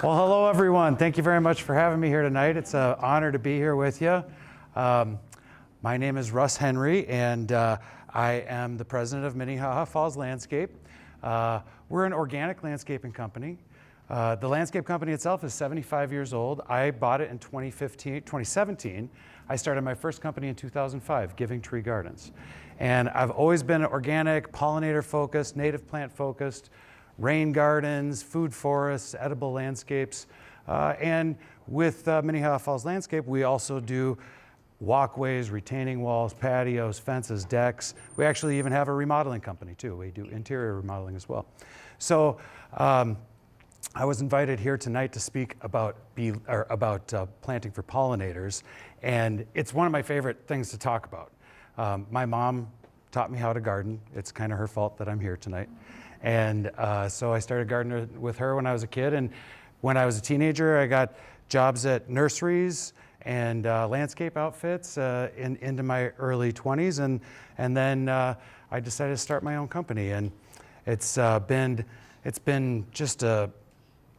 Well, hello everyone. Thank you very much for having me here tonight. It's an honor to be here with you. My name is Russ Henry, and I am the president of Minnehaha Falls Landscape. We're an organic landscaping company. The landscape company itself is 75 years old. I bought it in 2017. I started my first company in 2005, Giving Tree Gardens. And I've always been organic, pollinator focused, native plant focused, rain gardens, food forests, edible landscapes. And with Minnehaha Falls Landscape, we also do walkways, retaining walls, patios, fences, decks. We actually even have a remodeling company too. We do interior remodeling as well. So I was invited here tonight to speak about planting for pollinators, and it's one of my favorite things to talk about. My mom taught me how to garden. It's kind of her fault that I'm here tonight. And so I started gardening with her when I was a kid, and when I was a teenager, I got jobs at nurseries and landscape outfits into my early 20s, and then I decided to start my own company, and it's been just a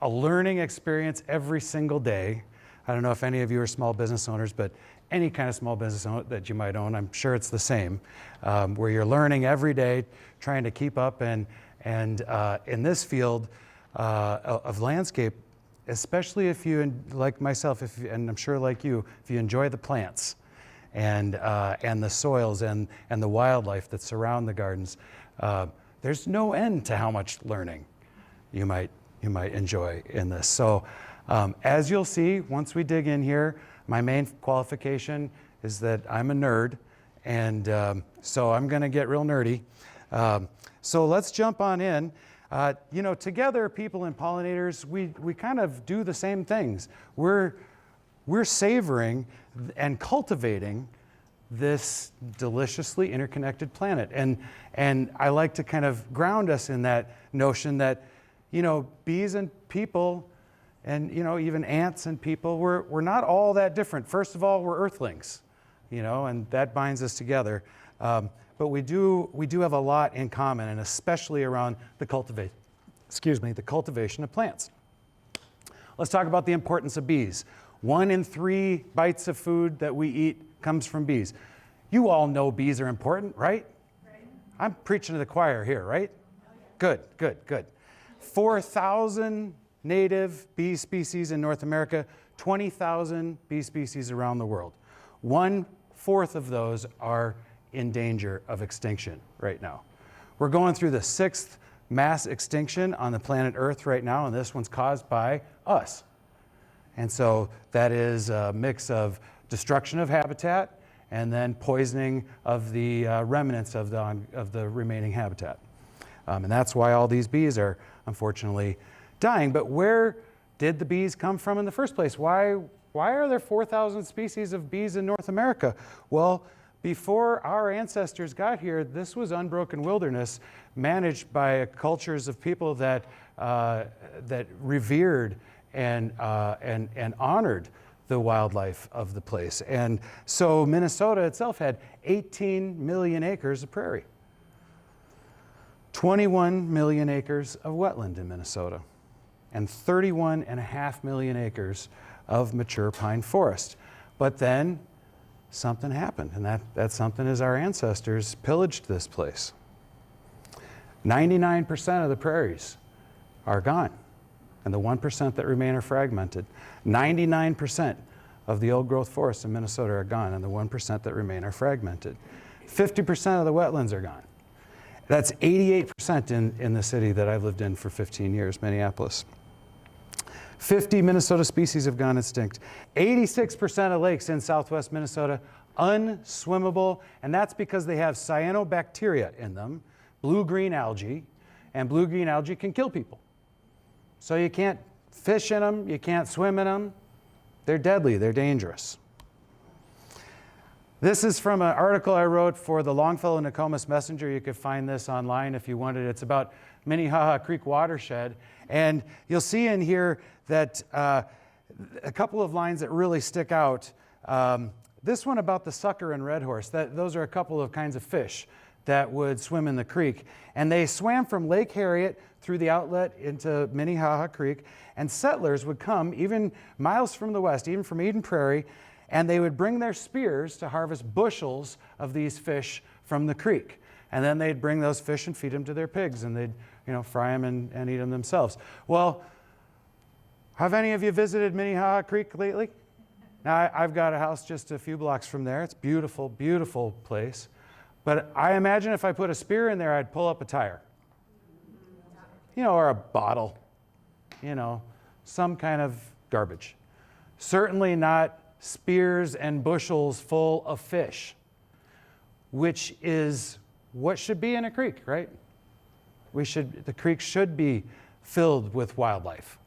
learning experience every single day. I don't know if any of you are small business owners, but any kind of small business that you might own, I'm sure it's the same, where you're learning every day, trying to keep up, and in this field of landscape, especially if you, like myself, and I'm sure like you, if you enjoy the plants and the soils and the wildlife that surround the gardens, there's no end to how much learning you might enjoy in this. So as you'll see, once we dig in here, my main qualification is that I'm a nerd, and so I'm going to get real nerdy. So let's jump on in. Together, people and pollinators, we kind of do the same things. We're savoring and cultivating this deliciously interconnected planet. And I like to kind of ground us in that notion that, bees and people and, even ants and people, we're not all that different. First of all, we're earthlings, and that binds us together. But we do have a lot in common, and especially around the cultivation of plants. Let's talk about the importance of bees. 1 in 3 bites of food that we eat comes from bees. You all know bees are important, right? I'm preaching to the choir here, right? Good. 4,000 native bee species in North America, 20,000 bee species around the world. 1/4 of those are in danger of extinction right now. We're going through the 6th mass extinction on the planet Earth right now, and this one's caused by us. And so that is a mix of destruction of habitat and then poisoning of the remnants of the remaining habitat. And that's why all these bees are unfortunately dying. But where did the bees come from in the first place? Why are there 4,000 species of bees in North America? Well, before our ancestors got here, this was unbroken wilderness managed by cultures of people that revered and honored the wildlife of the place. And so Minnesota itself had 18 million acres of prairie, 21 million acres of wetland in Minnesota, and 31.5 million acres of mature pine forest. But then something happened, and that something is our ancestors pillaged this place. 99% of the prairies are gone, and the 1% that remain are fragmented. 99% of the old growth forests in Minnesota are gone, and the 1% that remain are fragmented. 50% of the wetlands are gone. That's 88% in the city that I've lived in for 15 years, Minneapolis. 50 Minnesota species have gone extinct. 86% of lakes in southwest Minnesota, unswimmable, and that's because they have cyanobacteria in them, blue-green algae, and blue-green algae can kill people. So you can't fish in them, you can't swim in them. They're deadly, they're dangerous. This is from an article I wrote for the Longfellow Nokomis Messenger. You could find this online if you wanted. It's about Minnehaha Creek watershed. And you'll see in here that a couple of lines that really stick out. This one about the sucker and red horse, those are a couple of kinds of fish that would swim in the creek. And they swam from Lake Harriet through the outlet into Minnehaha Creek, and settlers would come even miles from the west, even from Eden Prairie, and they would bring their spears to harvest bushels of these fish from the creek. And then they'd bring those fish and feed them to their pigs, and they'd fry them and eat them themselves. Well, have any of you visited Minnehaha Creek lately? Now, I've got a house just a few blocks from there. It's a beautiful, beautiful place. But I imagine if I put a spear in there, I'd pull up a tire. Or a bottle. Some kind of garbage. Certainly not spears and bushels full of fish, which is what should be in a creek, right? The creek should be filled with wildlife.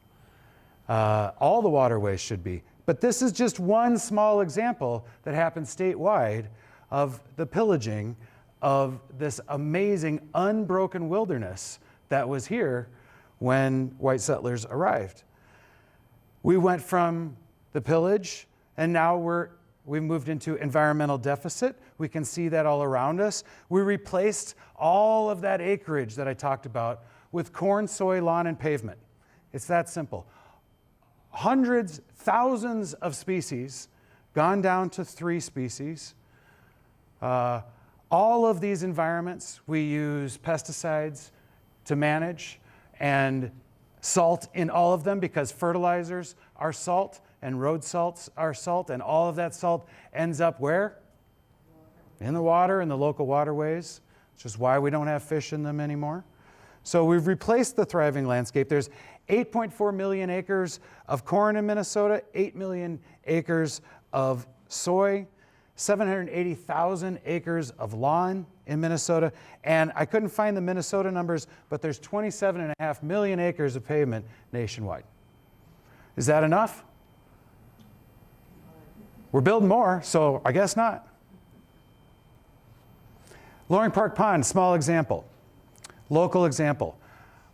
All the waterways should be. But this is just one small example that happens statewide of the pillaging of this amazing unbroken wilderness that was here when white settlers arrived. We went from the pillage, and now we've moved into environmental deficit. We can see that all around us. We replaced all of that acreage that I talked about with corn, soy, lawn, and pavement. It's that simple. Hundreds, thousands of species, gone down to 3 species. All of these environments, we use pesticides to manage, and salt in all of them, because fertilizers are salt and road salts are salt, and all of that salt ends up where? In the water, in the local waterways, which is why we don't have fish in them anymore. So we've replaced the thriving landscape. There's 8.4 million acres of corn in Minnesota, 8 million acres of soy, 780,000 acres of lawn in Minnesota, and I couldn't find the Minnesota numbers, but there's 27.5 million acres of pavement nationwide. Is that enough? We're building more, so I guess not. Loring Park Pond, small example, local example.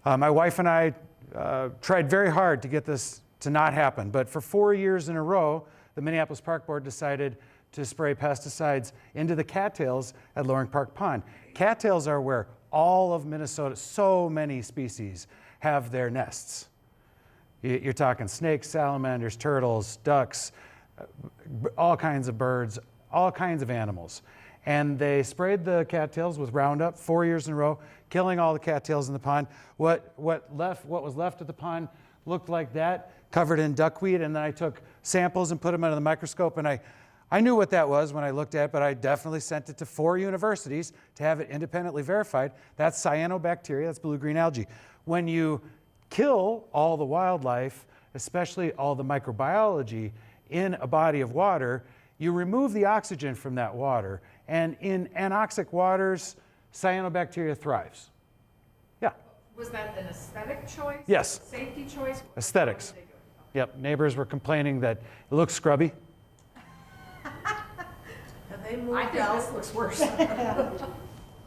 My wife and I tried very hard to get this to not happen, but for 4 years in a row, the Minneapolis Park Board decided to spray pesticides into the cattails at Loring Park Pond. Cattails are where all of Minnesota, so many species, have their nests. You're talking snakes, salamanders, turtles, ducks, all kinds of birds, all kinds of animals. And they sprayed the cattails with Roundup 4 years in a row, killing all the cattails in the pond. What was left of the pond looked like that, covered in duckweed, and then I took samples and put them under the microscope, and I knew what that was when I looked at it, but I definitely sent it to 4 universities to have it independently verified. That's cyanobacteria, that's blue-green algae. When you kill all the wildlife, especially all the microbiology in a body of water, you remove the oxygen from that water, and in anoxic waters, cyanobacteria thrives. Yeah? Was that an aesthetic choice? Yes. Safety choice? Aesthetics. Yep, neighbors were complaining that it looks scrubby. I think this looks worse.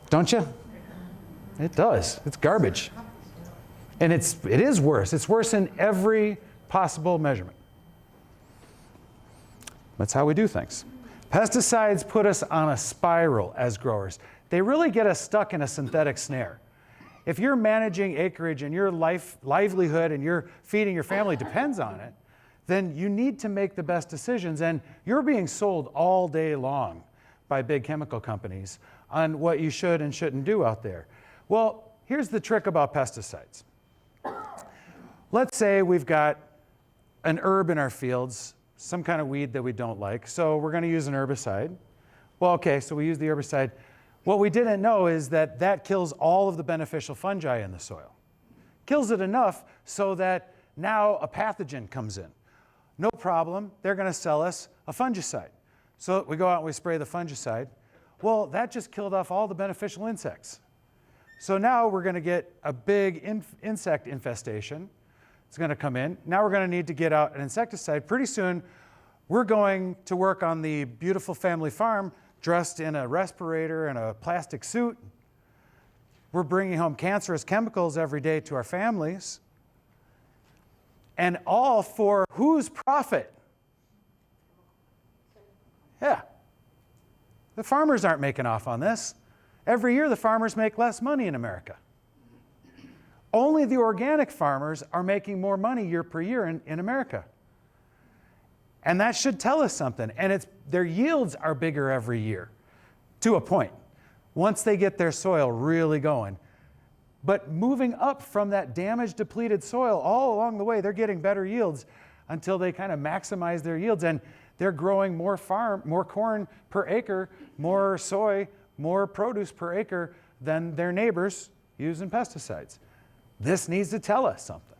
Don't you? It does. It's garbage. And it is worse. It's worse in every possible measurement. That's how we do things. Pesticides put us on a spiral as growers. They really get us stuck in a synthetic snare. If you're managing acreage and your livelihood and your feeding your family depends on it, then you need to make the best decisions. And you're being sold all day long by big chemical companies on what you should and shouldn't do out there. Well, here's the trick about pesticides. Let's say we've got an herb in our fields, some kind of weed that we don't like, so we're going to use an herbicide. Well, okay, so we use the herbicide. What we didn't know is that that kills all of the beneficial fungi in the soil. Kills it enough so that now a pathogen comes in. No problem, they're going to sell us a fungicide. So we go out and we spray the fungicide. Well, that just killed off all the beneficial insects. So now we're going to get a big insect infestation. It's going to come in. Now we're going to need to get out an insecticide. Pretty soon, we're going to work on the beautiful family farm dressed in a respirator and a plastic suit. We're bringing home cancerous chemicals every day to our families. And all for whose profit? Yeah. The farmers aren't making off on this. every year the farmers make less money in America. Only the organic farmers are making more money year per year in America. And that should tell us something. And their yields are bigger every year, to a point, once they get their soil really going. But moving up from that damaged, depleted soil, all along the way, they're getting better yields until they kind of maximize their yields. And they're growing more corn per acre, more soy, more produce per acre than their neighbors using pesticides. This needs to tell us something.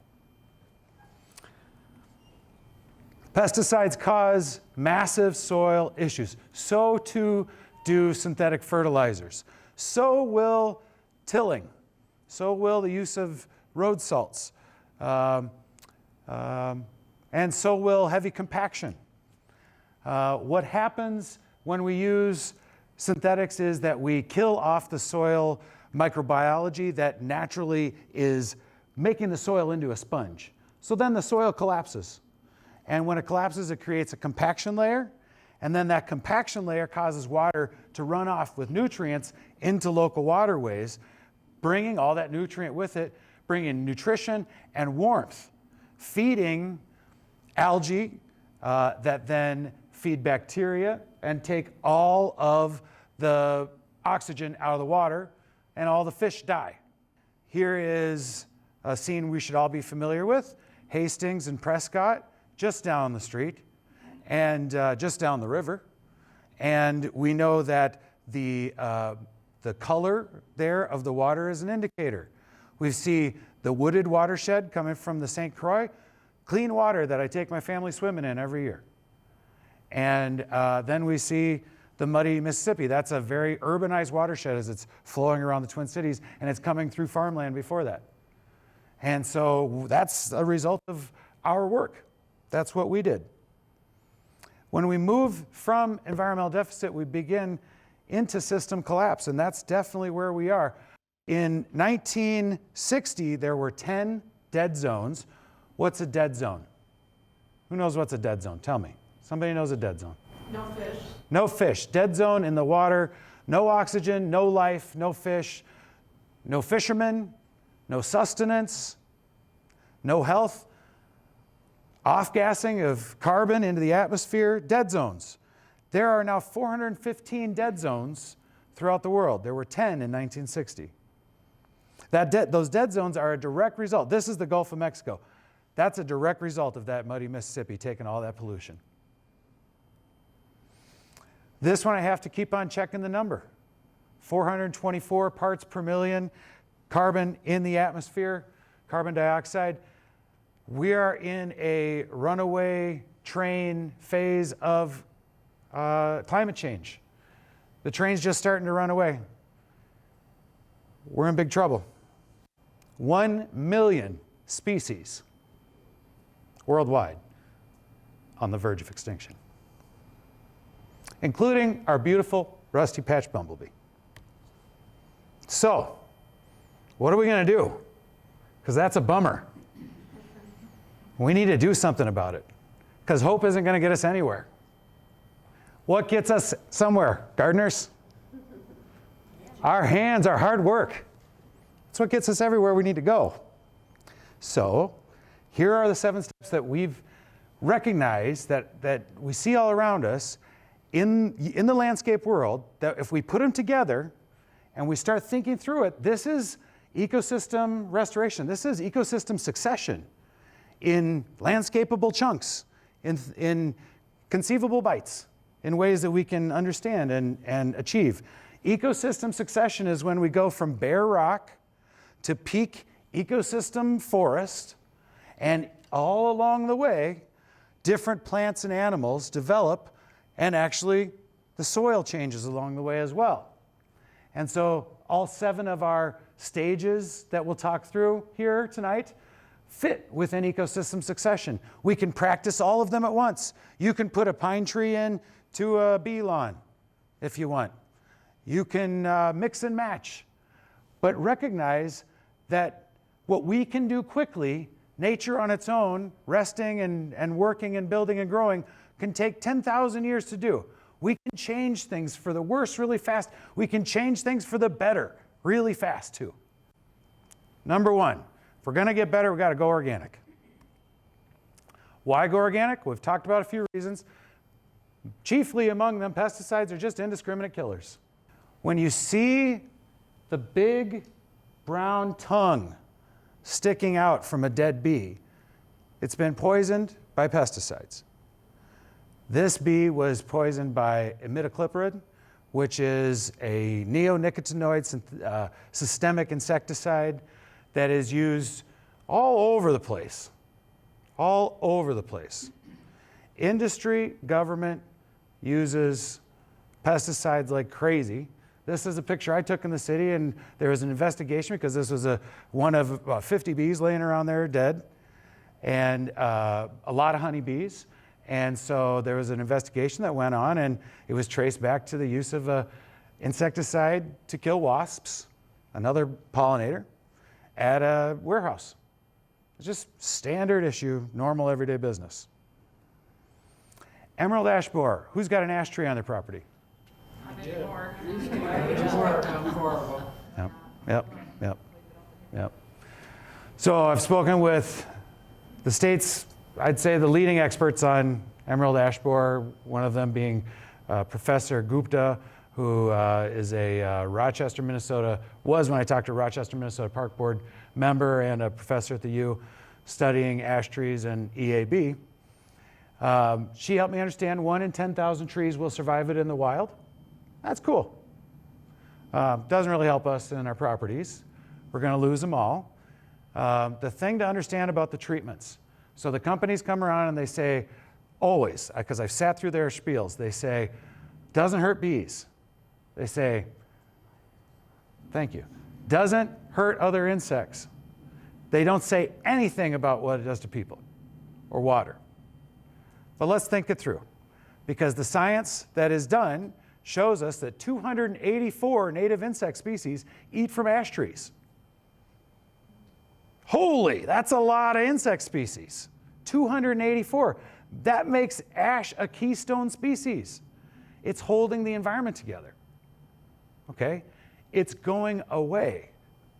Pesticides cause massive soil issues. So too do synthetic fertilizers. So will tilling. So will the use of road salts. And so will heavy compaction. What happens when we use synthetics is that we kill off the soil microbiology that naturally is making the soil into a sponge. So then the soil collapses. And when it collapses, it creates a compaction layer. And then that compaction layer causes water to run off with nutrients into local waterways, bringing all that nutrient with it, bringing nutrition and warmth, feeding algae that then feed bacteria and take all of the oxygen out of the water, and all the fish die. Here is a scene we should all be familiar with, Hastings and Prescott, just down the street and just down the river. And we know that the color there of the water is an indicator. We see the wooded watershed coming from the St. Croix, clean water that I take my family swimming in every year. And then we see the muddy Mississippi. That's a very urbanized watershed as it's flowing around the Twin Cities, and it's coming through farmland before that. And so that's a result of our work. That's what we did. When we move from environmental deficit, we begin into system collapse, and that's definitely where we are. In 1960, there were 10 dead zones. What's a dead zone? Who knows what's a dead zone? Tell me. Somebody knows a dead zone. No fish. No fish. Dead zone in the water. No oxygen, no life, no fish, no fishermen, no sustenance, no health. Off-gassing of carbon into the atmosphere. Dead zones. There are now 415 dead zones throughout the world. There were 10 in 1960. Those dead zones are a direct result. This is the Gulf of Mexico. That's a direct result of that muddy Mississippi taking all that pollution. This one I have to keep on checking the number. 424 parts per million carbon in the atmosphere, carbon dioxide. We are in a runaway train phase of climate change. The train's just starting to run away. We're in big trouble. 1 million species worldwide on the verge of extinction, including our beautiful rusty patch bumblebee. So, what are we going to do? Because that's a bummer. We need to do something about it, because hope isn't going to get us anywhere. What gets us somewhere, gardeners? Our hands, our hard work. That's what gets us everywhere we need to go. So, here are the 7 steps that we've recognized that we see all around us in the landscape world, that if we put them together and we start thinking through it, this is ecosystem restoration. This is ecosystem succession in landscapable chunks, in conceivable bites, in ways that we can understand and achieve. Ecosystem succession is when we go from bare rock to peak ecosystem forest, and all along the way, different plants and animals develop, and actually the soil changes along the way as well. And so all 7 of our stages that we'll talk through here tonight fit within ecosystem succession. We can practice all of them at once. You can put a pine tree in to a bee lawn if you want. You can mix and match. But recognize that what we can do quickly, nature on its own, resting and working and building and growing, can take 10,000 years to do. We can change things for the worse really fast. We can change things for the better really fast too. Number one, if we're going to get better, we've got to go organic. Why go organic? We've talked about a few reasons. Chiefly among them, pesticides are just indiscriminate killers. When you see the big brown tongue sticking out from a dead bee, it's been poisoned by pesticides. This bee was poisoned by imidacloprid, which is a neonicotinoid systemic insecticide that is used all over the place. All over the place. Industry, government uses pesticides like crazy. This is a picture I took in the city, and there was an investigation because this was one of about 50 bees laying around there dead, and a lot of honeybees. And so there was an investigation that went on, and it was traced back to the use of an insecticide to kill wasps, another pollinator, at a warehouse. It's just standard issue, normal everyday business. Emerald ash borer. Who's got an ash tree on their property? Yep. So I've spoken with the state's, I'd say, the leading experts on emerald ash borer, one of them being Professor Gupta, who is a Rochester, Minnesota, was when I talked to Rochester, Minnesota Park Board member and a professor at the U studying ash trees and EAB. She helped me understand 1 in 10,000 trees will survive it in the wild. That's cool. Doesn't really help us in our properties. We're going to lose them all. The thing to understand about the treatments. So the companies come around and they say, always, because I've sat through their spiels, they say, doesn't hurt bees. They say, thank you. Doesn't hurt other insects. They don't say anything about what it does to people or water. But let's think it through, because the science that is done shows us that 284 native insect species eat from ash trees. Holy, that's a lot of insect species. 284. That makes ash a keystone species. It's holding the environment together. Okay? It's going away.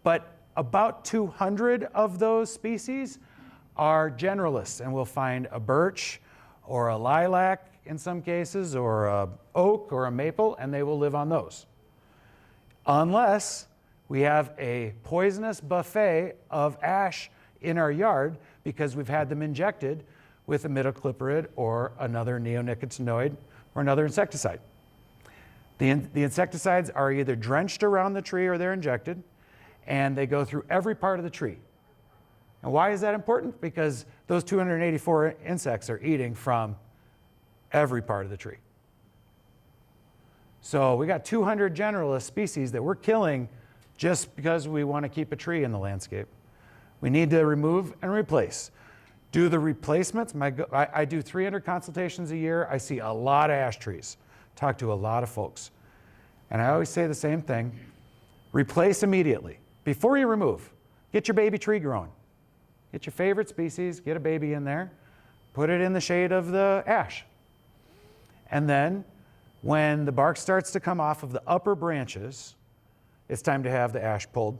But about 200 of those species are generalists, and we'll find a birch or a lilac in some cases, or a oak or a maple, and they will live on those. Unless we have a poisonous buffet of ash in our yard because we've had them injected with imidacloprid or another neonicotinoid or another insecticide. The insecticides are either drenched around the tree or they're injected, and they go through every part of the tree. And why is that important? Because those 284 insects are eating from every part of the tree. So we got 200 generalist species that we're killing just because we want to keep a tree in the landscape. We need to remove and replace. Do the replacements. I do 300 consultations a year. I see a lot of ash trees, talk to a lot of folks. And I always say the same thing. Replace immediately. Before you remove, get your baby tree growing. Get your favorite species, get a baby in there, put it in the shade of the ash. And then when the bark starts to come off of the upper branches, it's time to have the ash pulled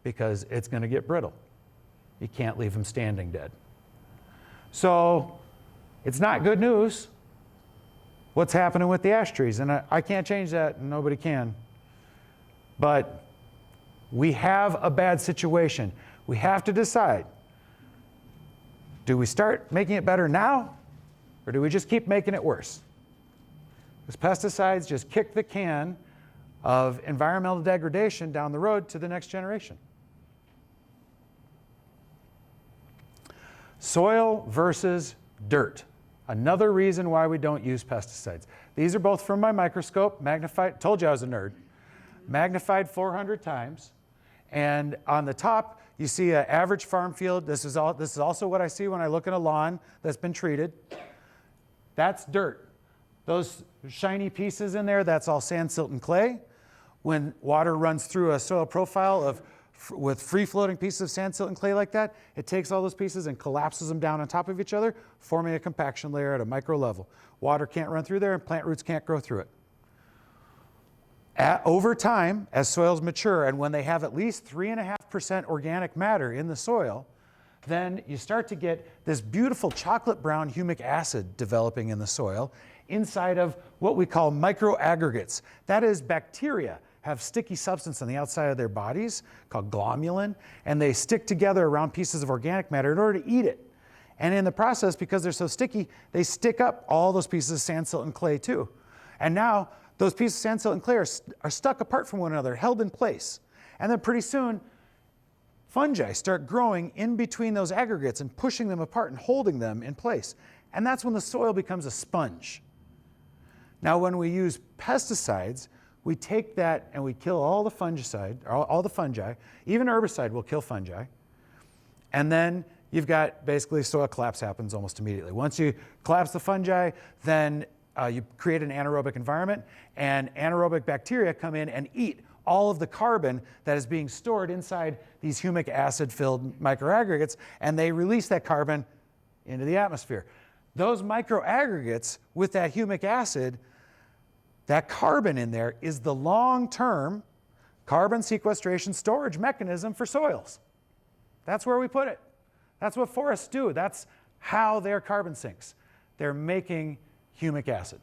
because it's going to get brittle. You can't leave them standing dead. So it's not good news what's happening with the ash trees. And I can't change that, and nobody can. But we have a bad situation. We have to decide, do we start making it better now, or do we just keep making it worse? Because pesticides just kick the can of environmental degradation down the road to the next generation. Soil versus dirt. Another reason why we don't use pesticides. These are both from my microscope, magnified, told you I was a nerd, magnified 400 times. And on the top, you see an average farm field. This is also what I see when I look at a lawn that's been treated. That's dirt. Those shiny pieces in there, that's all sand, silt, and clay. When water runs through a soil profile of with free-floating pieces of sand, silt, and clay like that, it takes all those pieces and collapses them down on top of each other, forming a compaction layer at a micro level. Water can't run through there, and plant roots can't grow through it. Over time, as soils mature, and when they have at least 3.5% organic matter in the soil, then you start to get this beautiful chocolate brown humic acid developing in the soil inside of what we call microaggregates. That is, bacteria have sticky substance on the outside of their bodies called glomalin, and they stick together around pieces of organic matter in order to eat it. And in the process, because they're so sticky, they stick up all those pieces of sand, silt, and clay too. And now those pieces of sand, silt, and clay are stuck apart from one another, held in place. And then pretty soon, fungi start growing in between those aggregates and pushing them apart and holding them in place. And that's when the soil becomes a sponge. Now, when we use pesticides, we take that and we kill all the fungicide, all the fungi. Even herbicide will kill fungi. And then you've got basically soil collapse happens almost immediately. Once you collapse the fungi, then you create an anaerobic environment, and anaerobic bacteria come in and eat all of the carbon that is being stored inside these humic acid-filled microaggregates, and they release that carbon into the atmosphere. Those microaggregates with that humic acid, that carbon in there is the long-term carbon sequestration storage mechanism for soils. That's where we put it. That's what forests do. That's how their carbon sinks. They're making humic acid.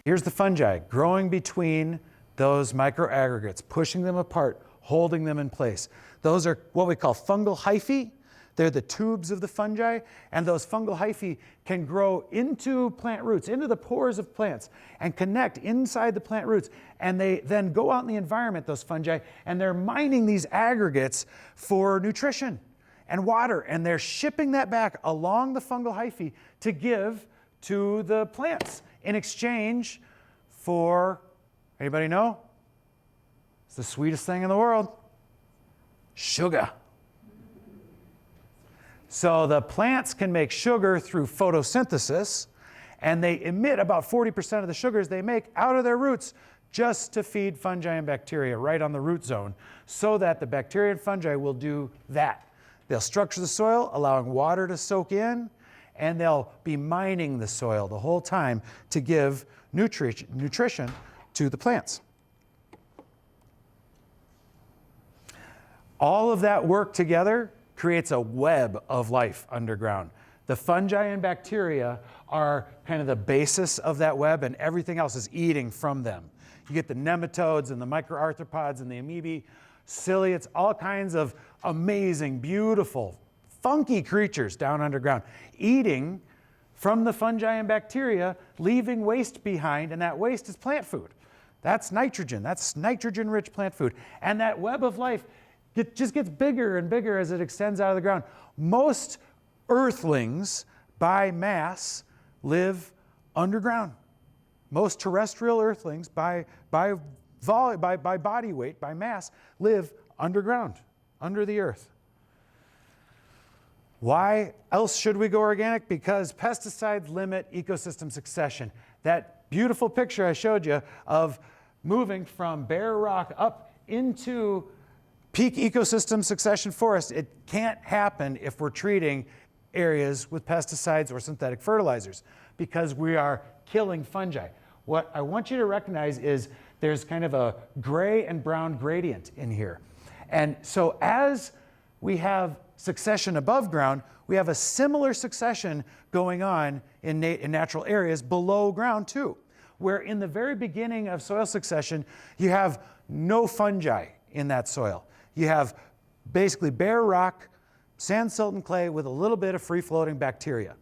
Here's the fungi growing between those microaggregates, pushing them apart, holding them in place. Those are what we call fungal hyphae. They're the tubes of the fungi, and those fungal hyphae can grow into plant roots, into the pores of plants, and connect inside the plant roots. And they then go out in the environment, those fungi, and they're mining these aggregates for nutrition and water, and they're shipping that back along the fungal hyphae to give to the plants in exchange for, anybody know? It's the sweetest thing in the world, sugar. So the plants can make sugar through photosynthesis, and they emit about 40% of the sugars they make out of their roots just to feed fungi and bacteria right on the root zone, so that the bacteria and fungi will do that. They'll structure the soil, allowing water to soak in, and they'll be mining the soil the whole time to give nutrition to the plants. All of that work together creates a web of life underground. The fungi and bacteria are kind of the basis of that web, and everything else is eating from them. You get the nematodes and the microarthropods and the amoebae, ciliates, all kinds of amazing, beautiful, funky creatures down underground, eating from the fungi and bacteria, leaving waste behind, and that waste is plant food. That's nitrogen-rich plant food. And that web of life just gets bigger and bigger as it extends out of the ground. Most earthlings, by mass, live underground. Most terrestrial earthlings, by body weight, by mass, live underground, under the earth. Why else should we go organic? Because pesticides limit ecosystem succession. That beautiful picture I showed you of moving from bare rock up into peak ecosystem succession forest, it can't happen if we're treating areas with pesticides or synthetic fertilizers, because we are killing fungi. What I want you to recognize is there's kind of a gray and brown gradient in here. And so as we have succession above ground, we have a similar succession going on in natural areas below ground too, where in the very beginning of soil succession, you have no fungi in that soil. You have basically bare rock, sand, silt, and clay with a little bit of free-floating bacteria.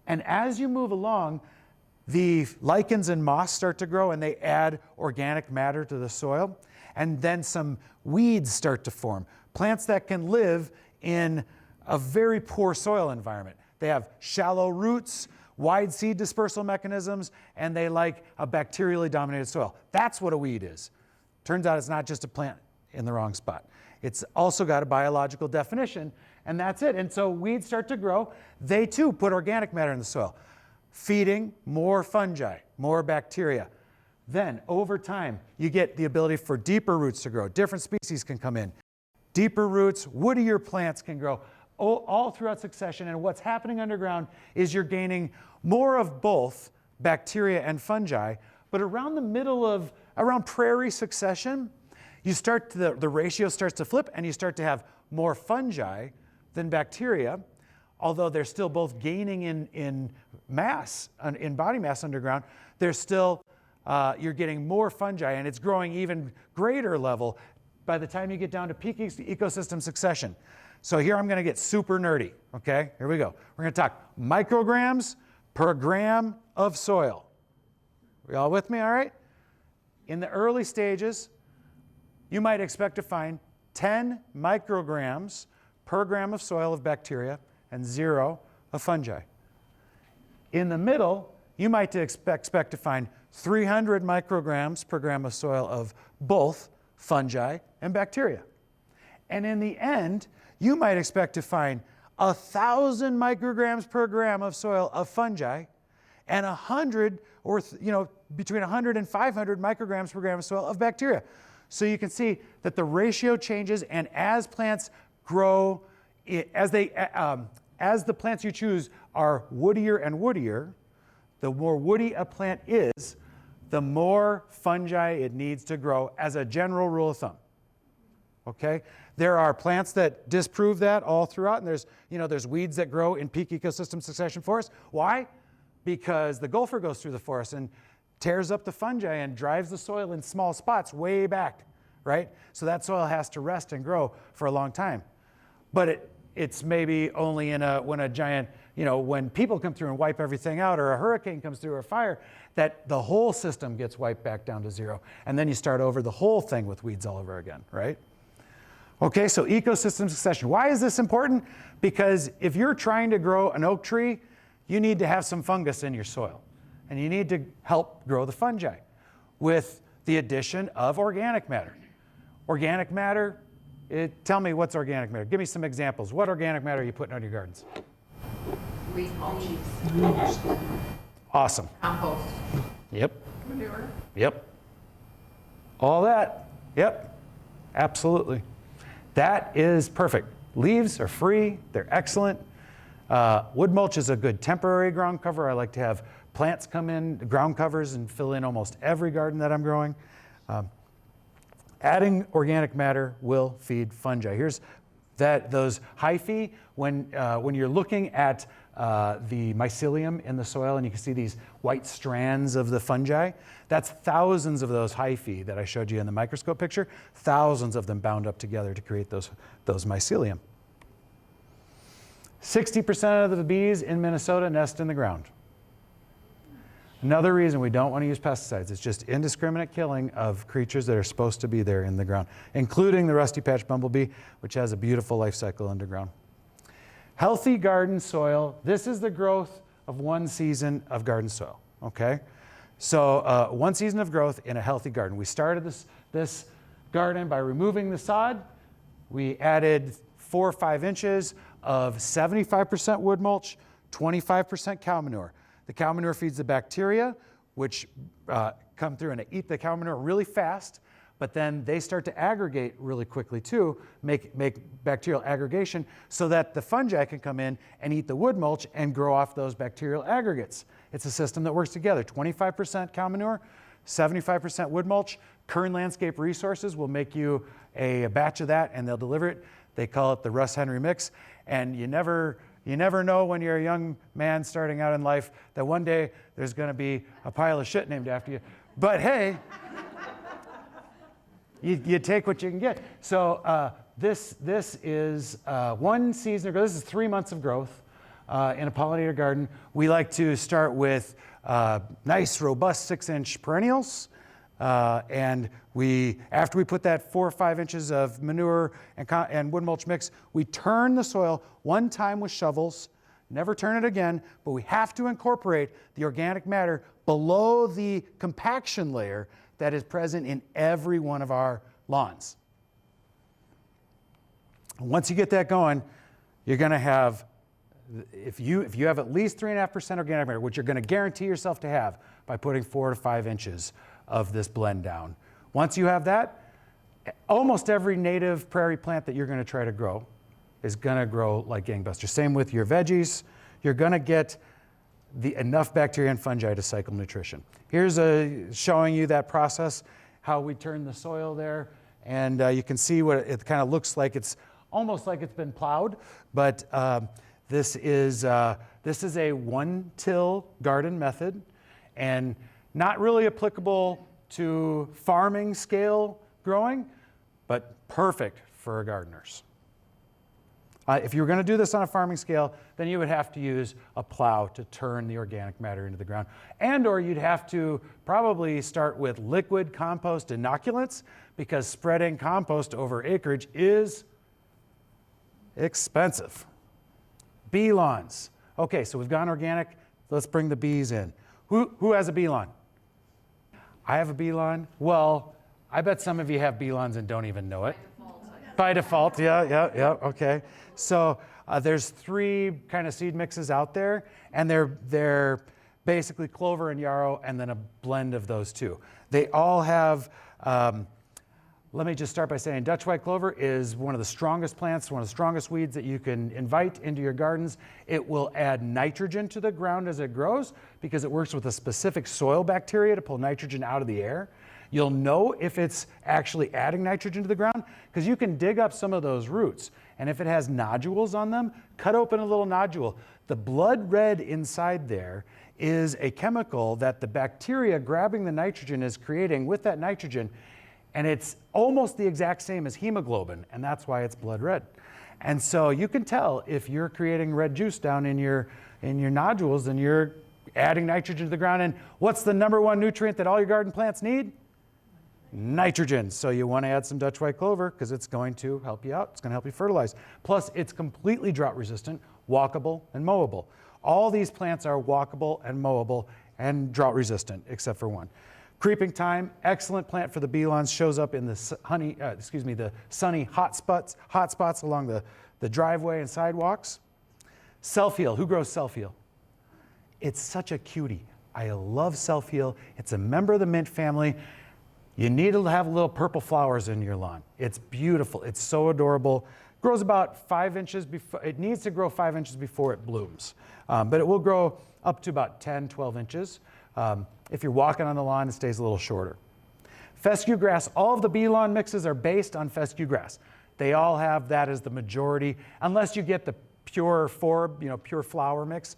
And as you move along, the lichens and moss start to grow, and they add organic matter to the soil. And then some weeds start to form, plants that can live in a very poor soil environment. They have shallow roots, wide seed dispersal mechanisms, and they like a bacterially dominated soil. That's what a weed is. Turns out it's not just a plant in the wrong spot. It's also got a biological definition, and that's it. And so weeds start to grow. They too put organic matter in the soil, feeding more fungi, more bacteria, Then over time, you get the ability for deeper roots to grow. Different species can come in. Deeper roots, woodier plants can grow all throughout succession. And what's happening underground is you're gaining more of both bacteria and fungi. But around the middle of, around prairie succession, you start to, the ratio starts to flip and you start to have more fungi than bacteria, although they're still both gaining in mass, in body mass underground. They're still, you're getting more fungi and it's growing even greater level by the time you get down to peak ecosystem succession. So here I'm gonna get super nerdy, okay? Here we go. We're gonna talk micrograms per gram of soil. We all with me, all right? In the early stages, you might expect to find 10 micrograms per gram of soil of bacteria and 0 of fungi. In the middle, you might expect to find 300 micrograms per gram of soil of both fungi and bacteria. And in the end, you might expect to find 1,000 micrograms per gram of soil of fungi and 100 or between 100 and 500 micrograms per gram of soil of bacteria. So you can see that the ratio changes, and as plants grow, as the plants you choose are woodier and woodier, the more woody a plant is, the more fungi it needs to grow as a general rule of thumb. Okay? There are plants that disprove that all throughout, and there's weeds that grow in peak ecosystem succession forests. Why? Because the gopher goes through the forest and tears up the fungi and drives the soil in small spots way back, right? So that soil has to rest and grow for a long time. But it's maybe only when a giant, when people come through and wipe everything out, or a hurricane comes through, or a fire, that the whole system gets wiped back down to 0. And then you start over the whole thing with weeds all over again, right? Okay, so ecosystem succession. Why is this important? Because if you're trying to grow an oak tree, you need to have some fungus in your soil. And you need to help grow the fungi with the addition of organic matter. Organic matter, tell me what's organic matter. Give me some examples. What organic matter are you putting on your gardens? Wheat mulch. Awesome. Compost. Yep. Manure. Yep. All that. Yep. Absolutely. That is perfect. Leaves are free. They're excellent. Wood mulch is a good temporary ground cover. I like to have plants come in, ground covers, and fill in almost every garden that I'm growing. Adding organic matter will feed fungi. Here's those hyphae. When you're looking at the mycelium in the soil and you can see these white strands of the fungi, that's thousands of those hyphae that I showed you in the microscope picture, thousands of them bound up together to create those mycelium. 60% of the bees in Minnesota nest in the ground. Another reason we don't want to use pesticides is just indiscriminate killing of creatures that are supposed to be there in the ground, including the rusty patch bumblebee, which has a beautiful life cycle underground. Healthy garden soil, this is the growth of one season of garden soil, okay? So one season of growth in a healthy garden. We started this garden by removing the sod. We added 4 or 5 inches of 75% wood mulch, 25% cow manure. The cow manure feeds the bacteria, which come through and eat the cow manure really fast, but then they start to aggregate really quickly too, make bacterial aggregation so that the fungi can come in and eat the wood mulch and grow off those bacterial aggregates. It's a system that works together. 25% cow manure, 75% wood mulch. Kern Landscape Resources will make you a batch of that and they'll deliver it. They call it the Russ Henry mix. And you never know when you're a young man starting out in life that one day there's going to be a pile of shit named after you. But hey, you take what you can get. So this is one season of growth. This is 3 months of growth in a pollinator garden. We like to start with nice, robust 6-inch perennials. And after we put that 4 or 5 inches of manure and wood mulch mix, we turn the soil one time with shovels, never turn it again, but we have to incorporate the organic matter below the compaction layer that is present in every one of our lawns. Once you get that going, you're going to have, if you have at least 3.5% organic matter, which you're going to guarantee yourself to have by putting 4 to 5 inches of this blend down. Once you have that, almost every native prairie plant that you're going to try to grow is going to grow like gangbusters. Same with your veggies. You're going to get enough bacteria and fungi to cycle nutrition. Here's showing you that process, how we turn the soil there. And you can see what it kind of looks like. It's almost like it's been plowed, but this is a one-till garden method and not really applicable to farming scale growing, but perfect for gardeners. If you were going to do this on a farming scale, then you would have to use a plow to turn the organic matter into the ground. Or you'd have to probably start with liquid compost inoculants, because spreading compost over acreage is expensive. Bee lawns. Okay, so we've gone organic. Let's bring the bees in. Who has a bee lawn? I have a bee lawn. Well, I bet some of you have bee lawns and don't even know it. By default, yeah, okay. So there's 3 kind of seed mixes out there, and they're basically clover and yarrow, and then a blend of those 2. They all have, let me just start by saying Dutch white clover is one of the strongest plants, one of the strongest weeds that you can invite into your gardens. It will add nitrogen to the ground as it grows because it works with a specific soil bacteria to pull nitrogen out of the air. You'll know if it's actually adding nitrogen to the ground because you can dig up some of those roots. And if it has nodules on them, cut open a little nodule. The blood red inside there is a chemical that the bacteria grabbing the nitrogen is creating with that nitrogen. And it's almost the exact same as hemoglobin, and that's why it's blood red. And so you can tell if you're creating red juice down in your nodules, then you're adding nitrogen to the ground. And what's the #1 nutrient that all your garden plants need? Nitrogen. So you want to add some Dutch white clover because it's going to help you out. It's going to help you fertilize. Plus, it's completely drought resistant, walkable, and mowable. All these plants are walkable and mowable and drought resistant, except for one. Creeping thyme, excellent plant for the bee lawns, shows up in the sunny hot spots along the driveway and sidewalks. Self-heal. Who grows self-heal? It's such a cutie. I love self-heal. It's a member of the mint family. You need to have little purple flowers in your lawn. It's beautiful. It's so adorable. Grows about 5 inches before, it needs to grow 5 inches before it blooms. But it will grow up to about 10, 12 inches. If you're walking on the lawn, it stays a little shorter. Fescue grass, all of the bee lawn mixes are based on fescue grass. They all have that as the majority, unless you get the pure pure flower mix.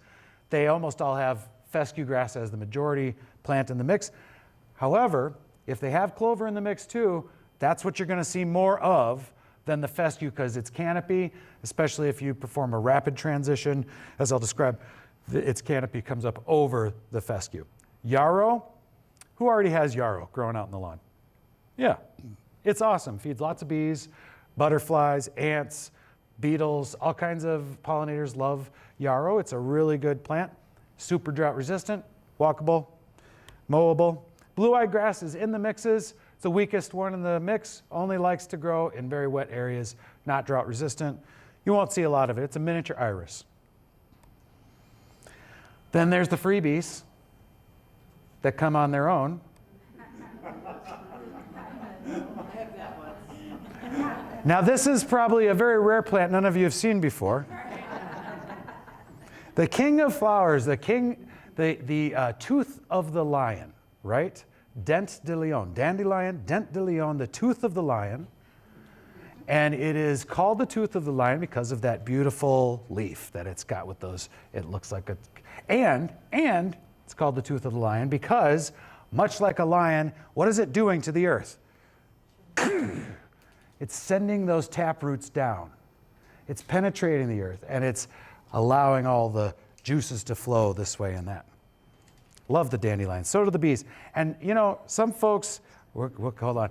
They almost all have fescue grass as the majority plant in the mix. However, if they have clover in the mix too, that's what you're going to see more of than the fescue because it's canopy, especially if you perform a rapid transition. As I'll describe, its canopy comes up over the fescue. Yarrow, who already has yarrow growing out in the lawn? Yeah, it's awesome. Feeds lots of bees, butterflies, ants, beetles, all kinds of pollinators love yarrow. It's a really good plant. Super drought resistant, walkable, mowable. Blue-eyed grass is in the mixes. It's the weakest one in the mix. Only likes to grow in very wet areas, not drought resistant. You won't see a lot of it. It's a miniature iris. Then there's the freebies that come on their own. Now this is probably a very rare plant none of you have seen before. The king of flowers, the tooth of the lion, right? Dent de lion, dandelion, dent de lion, the tooth of the lion. And it is called the tooth of the lion because of that beautiful leaf that it's got with those, it looks like a, and it's called the tooth of the lion because much like a lion, what is it doing to the earth? It's sending those tap roots down. It's penetrating the earth and it's allowing all the juices to flow this way and that. Love the dandelion. So do the bees. And you know, some folks, hold on.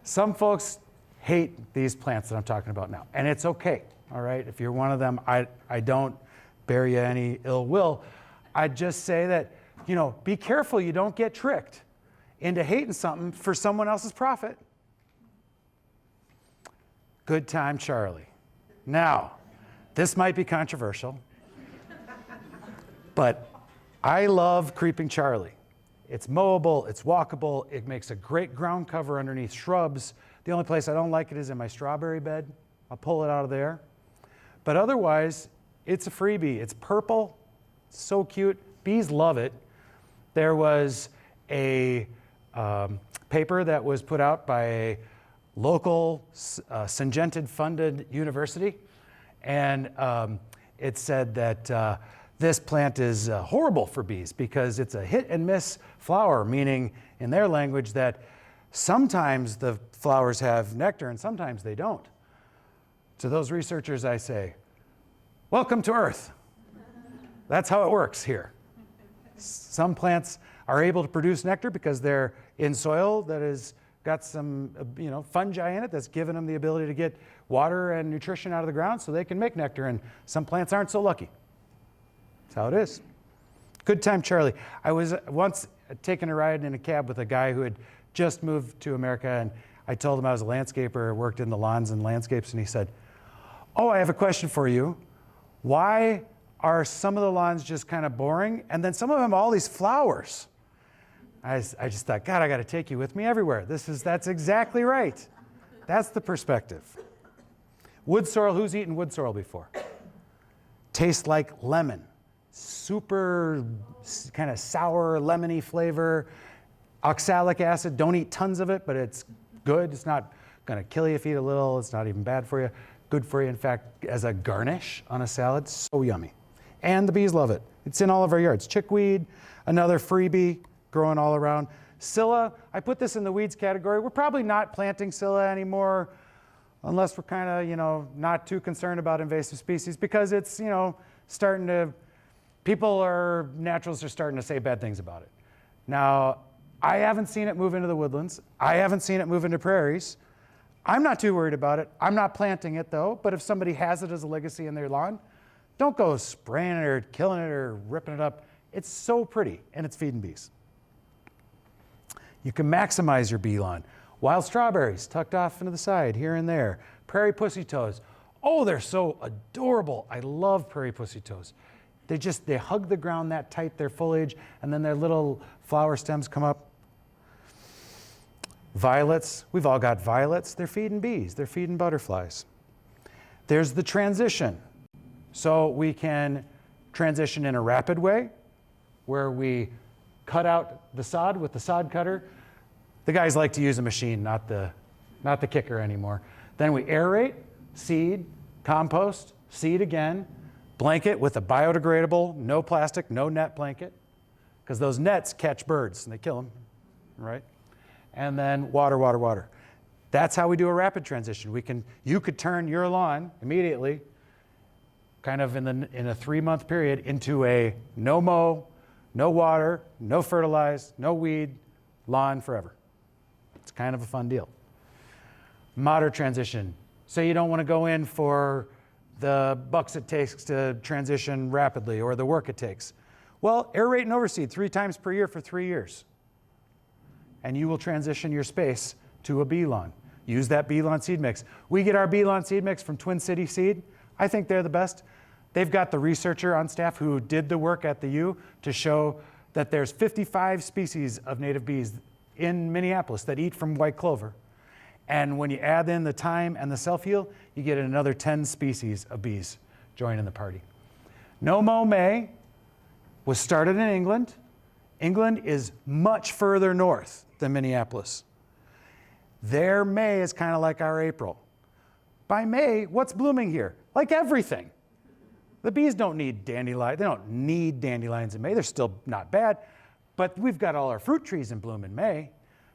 Some folks hate these plants that I'm talking about now. And it's okay, all right? If you're one of them, I don't bear you any ill will. I just say that, you know, be careful you don't get tricked into hating something for someone else's profit. Good time, Charlie. Now, this might be controversial, but I love Creeping Charlie. It's mowable, it's walkable, it makes a great ground cover underneath shrubs. The only place I don't like it is in my strawberry bed. I'll pull it out of there. But otherwise, it's a freebie. It's purple, so cute. Bees love it. There was a paper that was put out by a local Syngenta-funded university, and it said that this plant is horrible for bees because it's a hit and miss flower, meaning in their language that sometimes the flowers have nectar and sometimes they don't. To those researchers I say, welcome to Earth. That's how it works here. Some plants are able to produce nectar because they're in soil that has got some fungi in it that's given them the ability to get water and nutrition out of the ground so they can make nectar, and some plants aren't so lucky. That's how it is. Good time, Charlie. I was once taking a ride in a cab with a guy who had just moved to America, and I told him I was a landscaper, worked in the lawns and landscapes, and he said, "Oh, I have a question for you. Why are some of the lawns just kind of boring, and then some of them all these flowers?" I just thought, God, I got to take you with me everywhere. That's exactly right. That's the perspective. Wood sorrel, who's eaten wood sorrel before? Tastes like lemon. Super kind of sour, lemony flavor. Oxalic acid, don't eat tons of it, but it's good. It's not going to kill you if you eat a little. It's not even bad for you. Good for you, in fact, as a garnish on a salad. So yummy. And the bees love it. It's in all of our yards. Chickweed, another freebie, growing all around. Scilla, I put this in the weeds category. We're probably not planting scilla anymore unless we're kind of, not too concerned about invasive species because it's, starting to, naturalists are starting to say bad things about it. Now, I haven't seen it move into the woodlands. I haven't seen it move into prairies. I'm not too worried about it. I'm not planting it though, but if somebody has it as a legacy in their lawn, don't go spraying it or killing it or ripping it up. It's so pretty and it's feeding bees. You can maximize your bee lawn. Wild strawberries tucked off into the side here and there. Prairie pussy toes. Oh, they're so adorable. I love prairie pussy toes. They hug the ground that tight, their foliage, and then their little flower stems come up. Violets, we've all got violets. They're feeding bees, they're feeding butterflies. There's the transition. So we can transition in a rapid way where we cut out the sod with the sod cutter. The guys like to use a machine, not the kicker anymore. Then we aerate, seed, compost, seed again, blanket with a biodegradable, no plastic, no net blanket, because those nets catch birds and they kill them, right? And then water, water, water. That's how we do a rapid transition. You could turn your lawn immediately, kind of in a 3-month period, into a no mow, no water, no fertilize, no weed lawn forever. It's kind of a fun deal. Moderate transition. Say you don't want to go in for the bucks it takes to transition rapidly or the work it takes. Well, aerate and overseed 3 times per year for 3 years. And you will transition your space to a bee lawn. Use that bee lawn seed mix. We get our bee lawn seed mix from Twin City Seed. I think they're the best. They've got the researcher on staff who did the work at the U to show that there's 55 species of native bees in Minneapolis that eat from white clover. And when you add in the thyme and the self-heal, you get another 10 species of bees joining the party. No Mow May was started in England. England is much further north than Minneapolis. Their May is kind of like our April. By May, what's blooming here? Like everything. The bees don't need dandelions. They don't need dandelions in May. They're still not bad, but we've got all our fruit trees in bloom in May.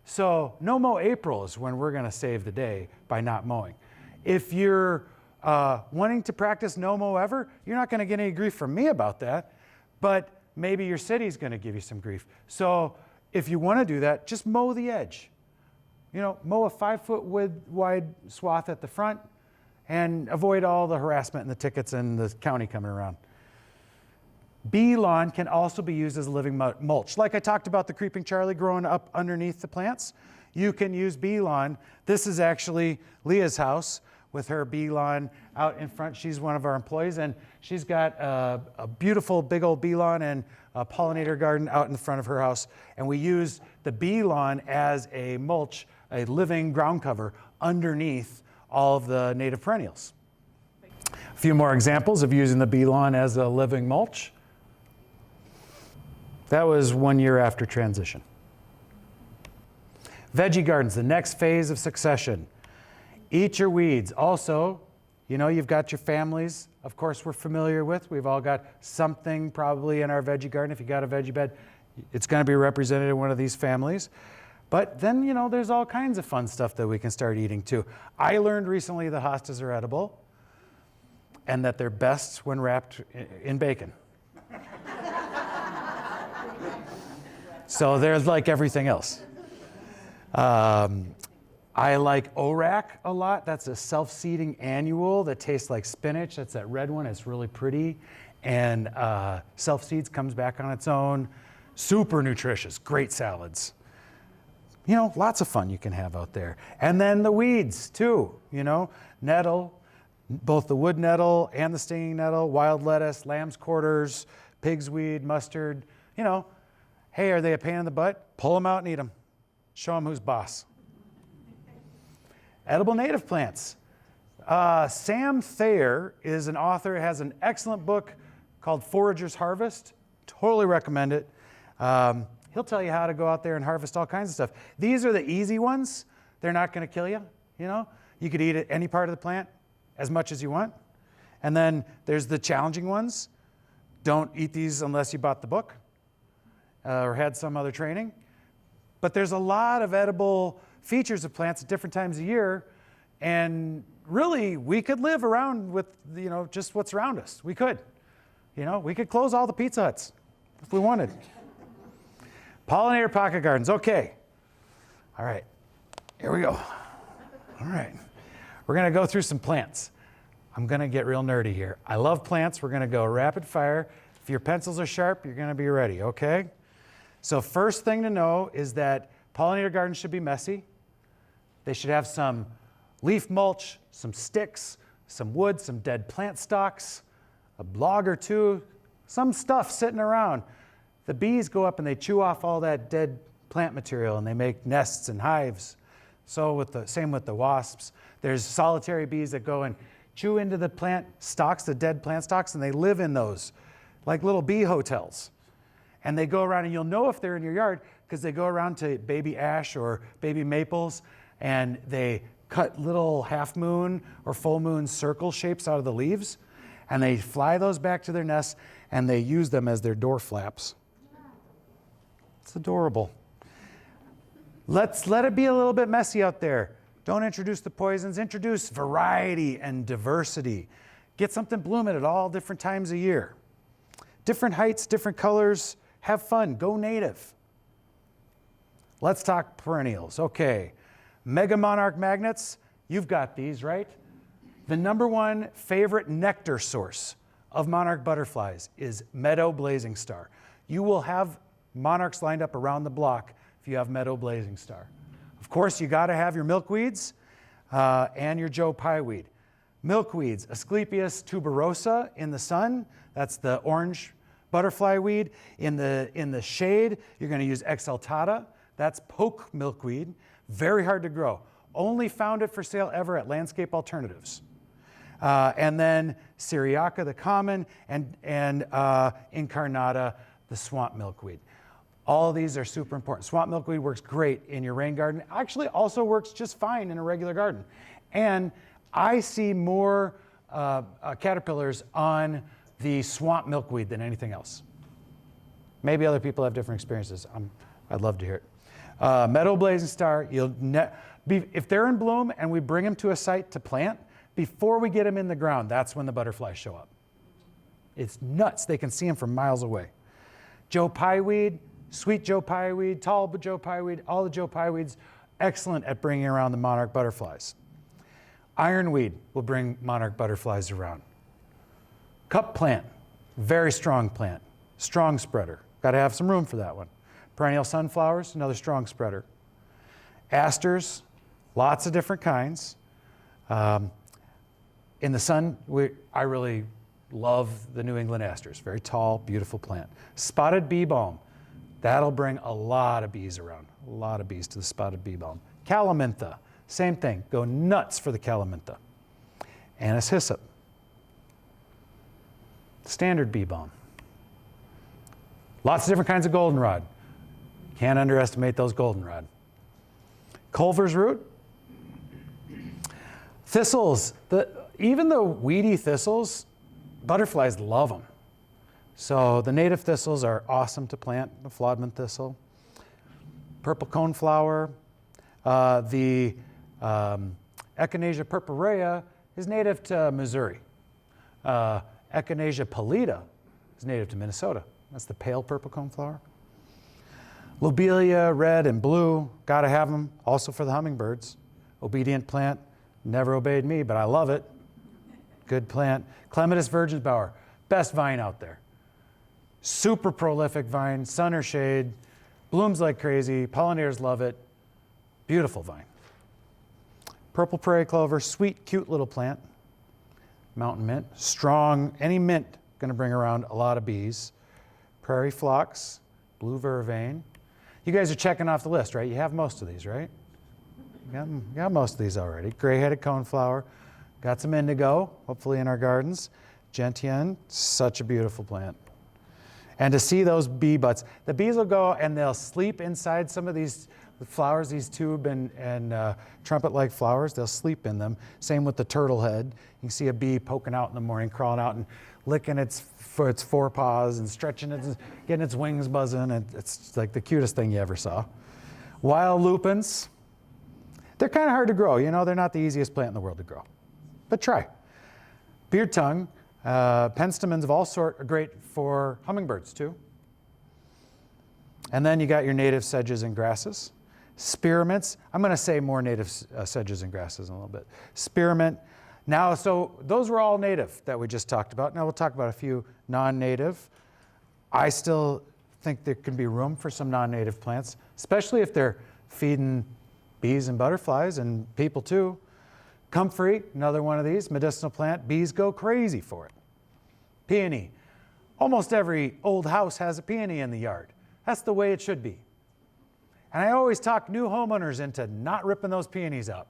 So no mow April is when we're going to save the day by not mowing. If you're wanting to practice no mow ever, you're not going to get any grief from me about that, but maybe your city's going to give you some grief. So if you want to do that, just mow the edge. Mow a 5-foot wide swath at the front and avoid all the harassment and the tickets and the county coming around. Bee lawn can also be used as a living mulch. Like I talked about the creeping Charlie growing up underneath the plants, you can use bee lawn. This is actually Leah's house with her bee lawn out in front. She's one of our employees, and she's got a beautiful big old bee lawn and a pollinator garden out in the front of her house. And we use the bee lawn as a mulch, a living ground cover underneath all of the native perennials. A few more examples of using the bee lawn as a living mulch. That was 1 year after transition. Veggie gardens, the next phase of succession. Eat your weeds. Also, you know, you've got your families, of course, we're familiar with. We've all got something probably in our veggie garden. If you got a veggie bed, it's going to be represented in one of these families. But then, you know, there's all kinds of fun stuff that we can start eating too. I learned recently the hostas are edible and that they're best when wrapped in bacon. So there's like everything else. I like ORAC a lot. That's a self-seeding annual that tastes like spinach. That's that red one. It's really pretty. And self-seeds, comes back on its own. Super nutritious, great salads. You know, lots of fun you can have out there. And then the weeds too, you know, nettle, both the wood nettle and the stinging nettle, wild lettuce, lamb's quarters, pig's weed, mustard. You know, hey, are they a pain in the butt? Pull them out and eat them. Show them who's boss. Edible native plants. Sam Thayer is an author, has an excellent book called Forager's Harvest. Totally recommend it. He'll tell you how to go out there and harvest all kinds of stuff. These are the easy ones. They're not going to kill you, you know. You could eat any part of the plant as much as you want. And then there's the challenging ones. Don't eat these unless you bought the book or had some other training. But there's a lot of edible features of plants at different times of year, and really we could live around with, you know, just what's around us. We could, you know, we could close all the Pizza Huts if we wanted. Pollinator pocket gardens. Okay, all right, here we go. All right, we're gonna go through some plants. I'm gonna get real nerdy here. I love plants. We're gonna go rapid fire. If your pencils are sharp, you're gonna be ready, okay? So first thing to know is that pollinator gardens should be messy. They should have some leaf mulch, some sticks, some wood, some dead plant stalks, a log or two, some stuff sitting around. The bees go up and they chew off all that dead plant material and they make nests and hives. So same with the wasps. There's solitary bees that go and chew into the plant stalks, the dead plant stalks, and they live in those, like little bee hotels. And they go around, and you'll know if they're in your yard because they go around to baby ash or baby maples, and they cut little half moon or full moon circle shapes out of the leaves, and they fly those back to their nests, and they use them as their door flaps. It's adorable. Let's let it be a little bit messy out there. Don't introduce the poisons. Introduce variety and diversity. Get something blooming at all different times of year. Different heights, different colors. Have fun. Go native. Let's talk perennials. Okay. Mega monarch magnets. You've got these, right? The #1 favorite nectar source of monarch butterflies is meadow blazing star. You will have monarchs lined up around the block if you have meadow blazing star. Of course, you got to have your milkweeds and your Joe Pye weed. Milkweeds, Asclepias tuberosa in the sun. That's the orange butterfly weed. In the shade, you're going to use exaltata. That's poke milkweed. Very hard to grow. Only found it for sale ever at Landscape Alternatives. And then Syriaca, the common, and Incarnata, the swamp milkweed. All of these are super important. Swamp milkweed works great in your rain garden. Actually also works just fine in a regular garden. And I see more caterpillars on the swamp milkweed than anything else. Maybe other people have different experiences. I'd love to hear it. Meadow blazing star, if they're in bloom and we bring them to a site to plant, before we get them in the ground, that's when the butterflies show up. It's nuts. They can see them from miles away. Joe Pye weed, sweet Joe Pye weed, tall Joe Pye weed, all the Joe Pye weeds, excellent at bringing around the monarch butterflies. Ironweed will bring monarch butterflies around. Cup plant, very strong plant, strong spreader. Got to have some room for that one. Perennial sunflowers, another strong spreader. Asters, lots of different kinds. In the sun, I really love the New England asters. Very tall, beautiful plant. Spotted bee balm. That'll bring a lot of bees around. A lot of bees to the spotted bee balm. Calamintha. Same thing. Go nuts for the calamintha. Anise hyssop. Standard bee balm. Lots of different kinds of goldenrod. Can't underestimate those goldenrod. Culver's root. Thistles. Even the weedy thistles, butterflies love them. So the native thistles are awesome to plant. The Flodman thistle. Purple coneflower. The Echinacea purpurea is native to Missouri. Echinacea pallida is native to Minnesota. That's the pale purple coneflower. Lobelia, red and blue, gotta have them. Also for the hummingbirds. Obedient plant, never obeyed me, but I love it. Good plant. Clematis virginsbauer, best vine out there. Super prolific vine, sun or shade, blooms like crazy. Pollinators love it. Beautiful vine. Purple prairie clover, sweet, cute little plant. Mountain mint, strong, any mint gonna bring around a lot of bees. Prairie phlox, blue vervain. You guys are checking off the list, right? You have most of these, right? You got most of these already. Gray-headed coneflower, got some indigo, hopefully in our gardens. Gentian, such a beautiful plant. And to see those bee butts, the bees will go and they'll sleep inside some of these flowers, these tube and trumpet-like flowers, they'll sleep in them. Same with the turtle head. You can see a bee poking out in the morning, crawling out and licking its forepaws and stretching it, getting its wings buzzing. And it's like the cutest thing you ever saw. Wild lupins, they're kind of hard to grow. You know, they're not the easiest plant in the world to grow, but try. Beard tongue, penstemons of all sorts are great for hummingbirds too. And then you got your native sedges and grasses. Spearmints, I'm going to say more native sedges and grasses in a little bit. Spearmint. Now, so those were all native that we just talked about. Now we'll talk about a few non-native. I still think there can be room for some non-native plants, especially if they're feeding bees and butterflies and people too. Comfrey, another one of these, medicinal plant. Bees go crazy for it. Peony. Almost every old house has a peony in the yard. That's the way it should be. And I always talk new homeowners into not ripping those peonies up.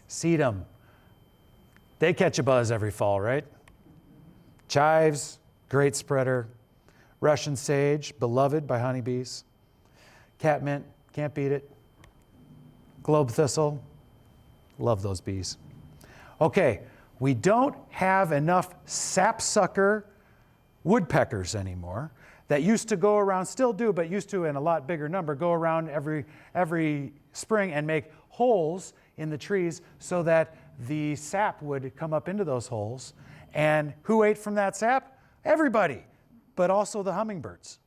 Sedum. They catch a buzz every fall, right? Chives, great spreader. Russian sage, beloved by honeybees. Catmint, can't beat it. Globe thistle, love those bees. Okay, we don't have enough sapsucker woodpeckers anymore that used to go around, still do, but used to in a lot bigger number, go around every spring and make holes in the trees so that the sap would come up into those holes. And who ate from that sap? Everybody, but also the hummingbirds.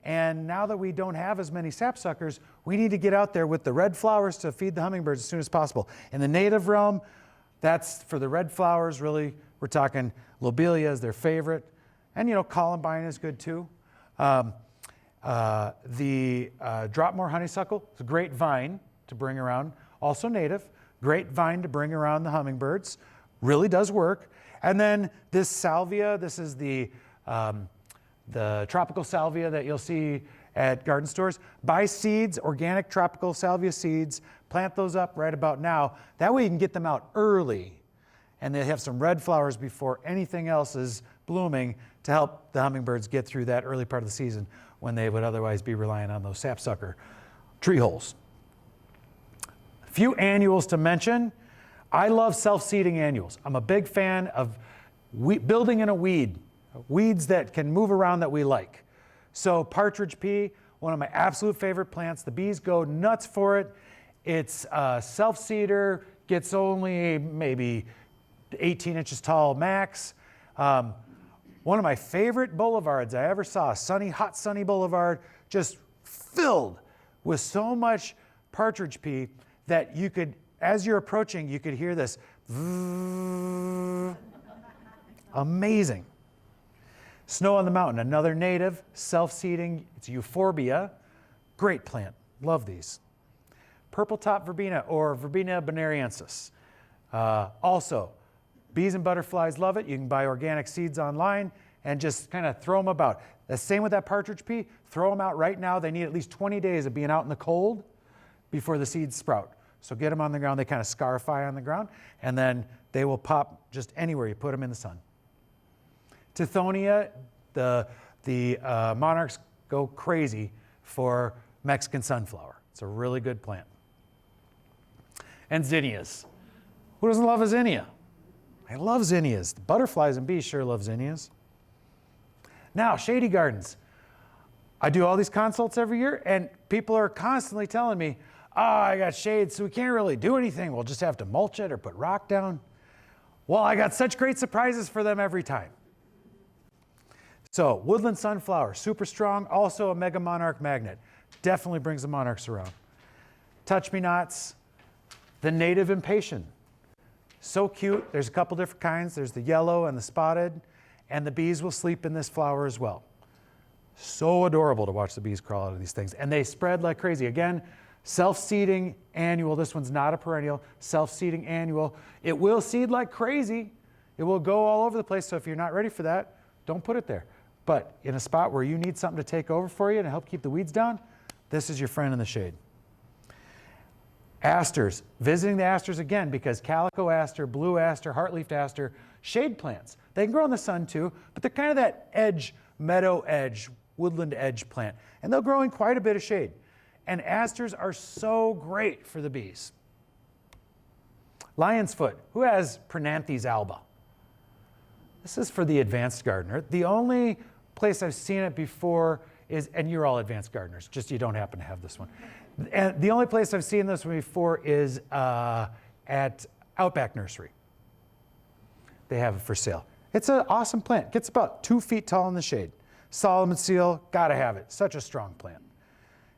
And now that we don't have as many sapsuckers, we need to get out there with the red flowers to feed the hummingbirds as soon as possible. In the native realm, that's for the red flowers, really, we're talking lobelia is their favorite. And, you know, columbine is good too. The Dropmore honeysuckle is a great vine to bring around, also native, great vine to bring around the hummingbirds, really does work. And then this salvia, this is the tropical salvia that you'll see at garden stores. Buy seeds, organic tropical salvia seeds, plant those up right about now. That way you can get them out early and they have some red flowers before anything else is blooming to help the hummingbirds get through that early part of the season when they would otherwise be relying on those sapsucker tree holes. A few annuals to mention. I love self-seeding annuals. I'm a big fan of building in a weeds that can move around that we like. So partridge pea, one of my absolute favorite plants. The bees go nuts for it. It's a self-seeder, gets only maybe 18 inches tall max. One of my favorite boulevards I ever saw, hot sunny boulevard, just filled with so much partridge pea that you could, as you're approaching, you could hear this amazing. Snow on the mountain, another native, self-seeding, it's euphorbia, great plant, love these. Purple top verbena or Verbena bonariensis. Also, bees and butterflies love it. You can buy organic seeds online and just kind of throw them about. The same with that partridge pea. Throw them out right now. They need at least 20 days of being out in the cold before the seeds sprout. So get them on the ground. They kind of scarify on the ground, and then they will pop just anywhere you put them in the sun. Tithonia, the monarchs go crazy for Mexican sunflower. It's a really good plant. And zinnias. Who doesn't love a zinnia? I love zinnias. The butterflies and bees sure love zinnias. Now, shady gardens. I do all these consults every year, and people are constantly telling me, I got shade, so we can't really do anything. We'll just have to mulch it or put rock down. Well, I got such great surprises for them every time. So, woodland sunflower, super strong, also a mega monarch magnet. Definitely brings the monarchs around. Touch-me-nots, the native impatient. So cute. There's a couple different kinds. There's the yellow and the spotted, and the bees will sleep in this flower as well. So adorable to watch the bees crawl out of these things. And they spread like crazy. Again, self-seeding annual. This one's not a perennial. Self-seeding annual. It will seed like crazy. It will go all over the place. So if you're not ready for that, don't put it there. But in a spot where you need something to take over for you to help keep the weeds down, this is your friend in the shade. Asters. Visiting the asters again, because calico aster, blue aster, heartleaf aster, shade plants. They can grow in the sun too, but they're kind of that edge, meadow edge, woodland edge plant. And they'll grow in quite a bit of shade. And asters are so great for the bees. Lion's foot. Who has Prananthes alba? This is for the advanced gardener. The only place I've seen it before is, and you're all advanced gardeners, just you don't happen to have this one. And the only place I've seen this one before is at Outback Nursery. They have it for sale. It's an awesome plant. Gets about 2 feet tall in the shade. Solomon seal, gotta have it. Such a strong plant.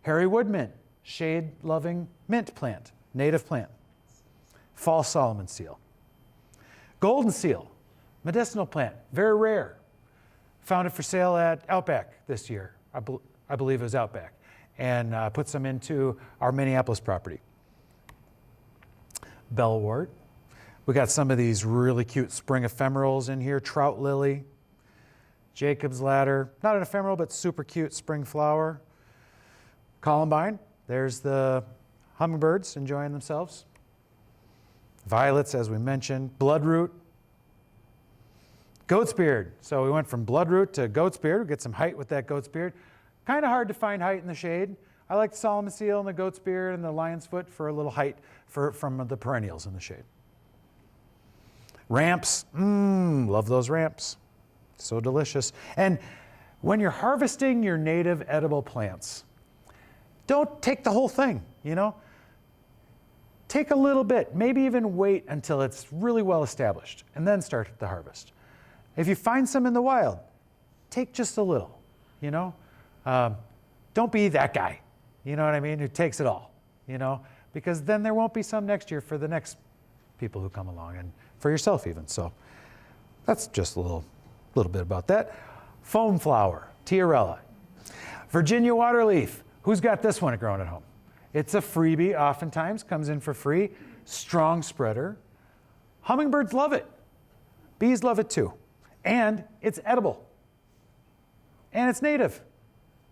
Hairy wood mint, shade-loving mint plant, native plant. False Solomon seal. Golden seal, medicinal plant, very rare. Found it for sale at Outback this year. I believe it was Outback. And put some into our Minneapolis property. Bellwort. We got some of these really cute spring ephemerals in here. Trout lily. Jacob's ladder. Not an ephemeral, but super cute spring flower. Columbine. There's the hummingbirds enjoying themselves. Violets, as we mentioned. Bloodroot. Goat's beard. So we went from bloodroot to goat's beard. We get some height with that goat's beard. Kind of hard to find height in the shade. I like the Solomon seal and the goat's beard and the lion's foot for a little height from the perennials in the shade. Ramps. Love those ramps. So delicious. And when you're harvesting your native edible plants, don't take the whole thing, you know? Take a little bit, maybe even wait until it's really well established, and then start the harvest. If you find some in the wild, take just a little, you know? Don't be that guy, you know what I mean, who takes it all, you know? Because then there won't be some next year for the next people who come along, and for yourself even. So that's just a little bit about that. Foam flower, Tiarella. Virginia waterleaf. Who's got this one growing at home? It's a freebie, oftentimes, comes in for free. Strong spreader. Hummingbirds love it. Bees love it too. And it's edible. And it's native.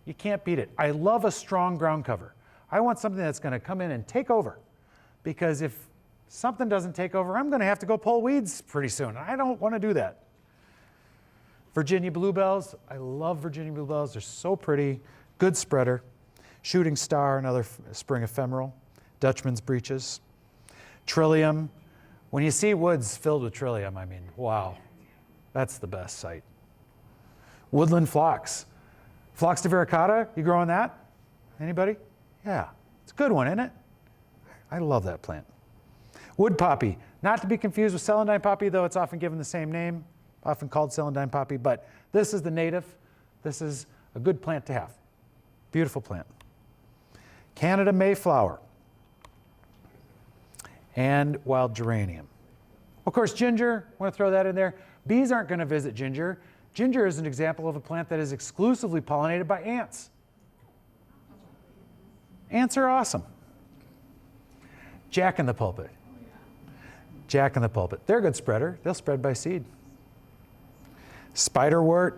You can't beat it. I love a strong ground cover. I want something that's going to come in and take over. Because if something doesn't take over, I'm going to have to go pull weeds pretty soon. I don't want to do that. Virginia bluebells. I love Virginia bluebells. They're so pretty. Good spreader. Shooting star, another spring ephemeral. Dutchman's breeches. Trillium. When you see woods filled with trillium, I mean, wow. That's the best sight. Woodland phlox. Phlox divaricata, you growing that? Anybody? Yeah, it's a good one, isn't it? I love that plant. Wood poppy, not to be confused with celandine poppy, though it's often given the same name, often called celandine poppy, but this is the native. This is a good plant to have. Beautiful plant. Canada mayflower. And wild geranium. Of course, ginger, I want to throw that in there. Bees aren't going to visit ginger. Ginger is an example of a plant that is exclusively pollinated by ants. Ants are awesome. Jack in the pulpit. Jack in the pulpit. They're a good spreader. They'll spread by seed. Spiderwort.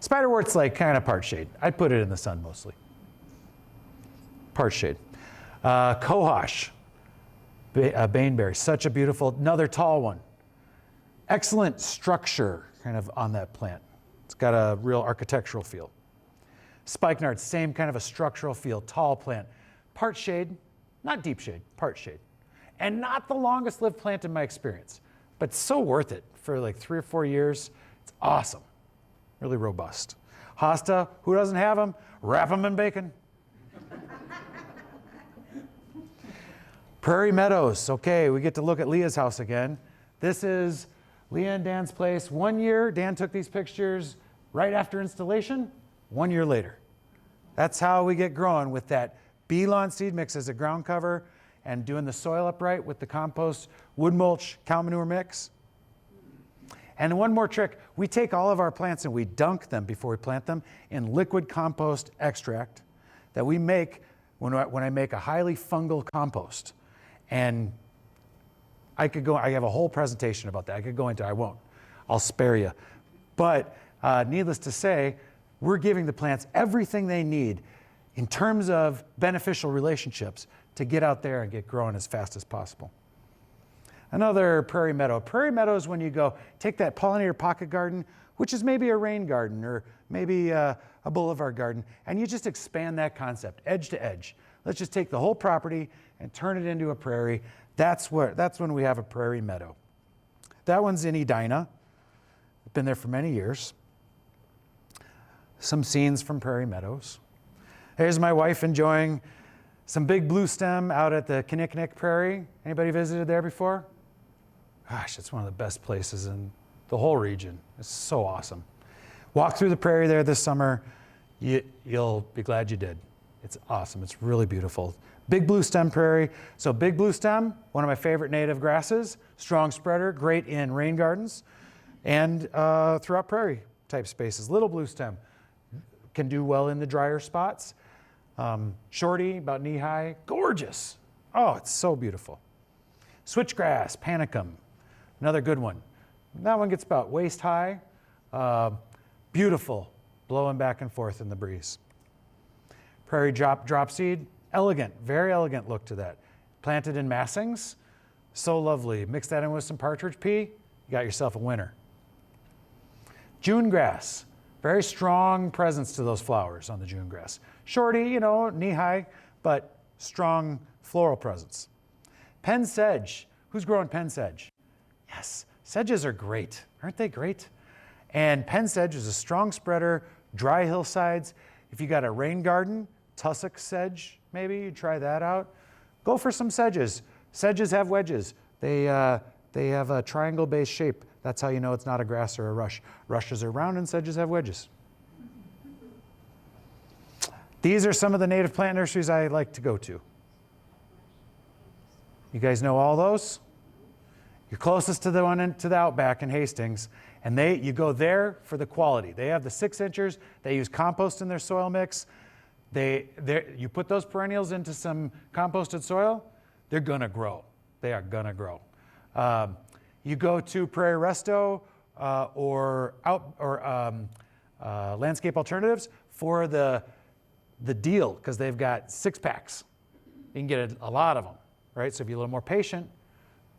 Spiderwort's like kind of part shade. I'd put it in the sun mostly. Part shade. Cohosh. Baneberry. Such a beautiful, another tall one. Excellent structure kind of on that plant. It's got a real architectural feel. Spikenard, same kind of a structural feel, tall plant. Part shade, not deep shade, part shade. And not the longest lived plant in my experience, but so worth it for like 3 or 4 years. It's awesome, really robust. Hosta, who doesn't have them? Wrap them in bacon. Prairie Meadows, okay, we get to look at Leah's house again. This is Leah and Dan's place. 1 year, Dan took these pictures right after installation, 1 year later. That's how we get growing with that B-lawn seed mix as a ground cover and doing the soil upright with the compost, wood mulch, cow manure mix. And one more trick, we take all of our plants and we dunk them before we plant them in liquid compost extract that we make when I make a highly fungal compost. And I have a whole presentation about that. I could go into it, I won't. I'll spare you. But needless to say, we're giving the plants everything they need in terms of beneficial relationships to get out there and get growing as fast as possible. Another prairie meadow. Prairie meadow is when you go take that pollinator pocket garden, which is maybe a rain garden or maybe a boulevard garden, and you just expand that concept edge to edge. Let's just take the whole property and turn it into a prairie. That's when we have a prairie meadow. That one's in Edina. I've been there for many years. Some scenes from Prairie Meadows. Here's my wife enjoying some big blue stem out at the Kinnikinnick Prairie. Anybody visited there before? Gosh, it's one of the best places in the whole region. It's so awesome. Walk through the prairie there this summer. You'll be glad you did. It's awesome. It's really beautiful. Big blue stem prairie. So big blue stem, one of my favorite native grasses, strong spreader, great in rain gardens and throughout prairie type spaces. Little blue stem can do well in the drier spots. Shorty, about knee high, gorgeous. Oh, it's so beautiful. Switchgrass, panicum, another good one. That one gets about waist high. Beautiful, blowing back and forth in the breeze. Prairie drop seed, elegant, very elegant look to that. Planted in massings, so lovely. Mix that in with some partridge pea, you got yourself a winner. June grass, very strong presence to those flowers on the June grass. Shorty, knee high, but strong floral presence. Pen sedge, who's growing pen sedge? Yes, sedges are great, aren't they great? And pen sedge is a strong spreader, dry hillsides. If you got a rain garden, tussock sedge, maybe you try that out. Go for some sedges. Sedges have wedges. They have a triangle-based shape. That's how you know it's not a grass or a rush. Rushes are round and sedges have wedges. These are some of the native plant nurseries I like to go to. You guys know all those? You're closest to the one to the Outback in Hastings, and you go there for the quality. They have the 6-inchers. They use compost in their soil mix. You put those perennials into some composted soil, they're gonna grow. They are gonna grow. You go to Prairie Resto or Landscape Alternatives for the deal, because they've got 6-packs. You can get a lot of them, right? So if you're a little more patient,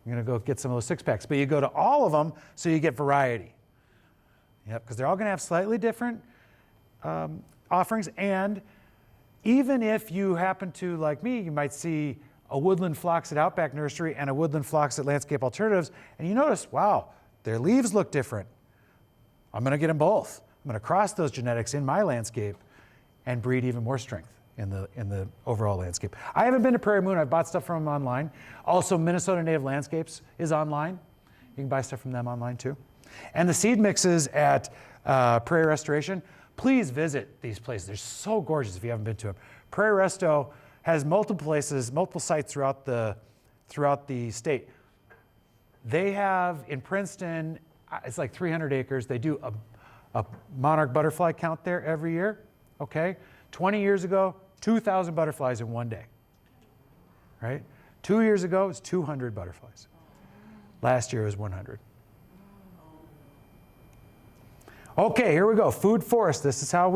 you're gonna go get some of those 6-packs. But you go to all of them so you get variety. Yep, because they're all gonna have slightly different offerings. And even if you happen to, like me, you might see a woodland phlox at Outback Nursery and a woodland phlox at Landscape Alternatives, and you notice, wow, their leaves look different. I'm gonna get them both. I'm gonna cross those genetics in my landscape and breed even more strength in the overall landscape. I haven't been to Prairie Moon. I've bought stuff from them online. Also, Minnesota Native Landscapes is online. You can buy stuff from them online too. And the seed mixes at Prairie Restoration, please visit these places. They're so gorgeous if you haven't been to them. Prairie Resto has multiple places, multiple sites throughout the state. They have in Princeton, it's like 300 acres. They do a monarch butterfly count there every year, okay? 20 years ago, 2,000 butterflies in one day, right? 2 years ago, it was 200 butterflies. Last year was 100. Okay, here we go. Food forest. This is how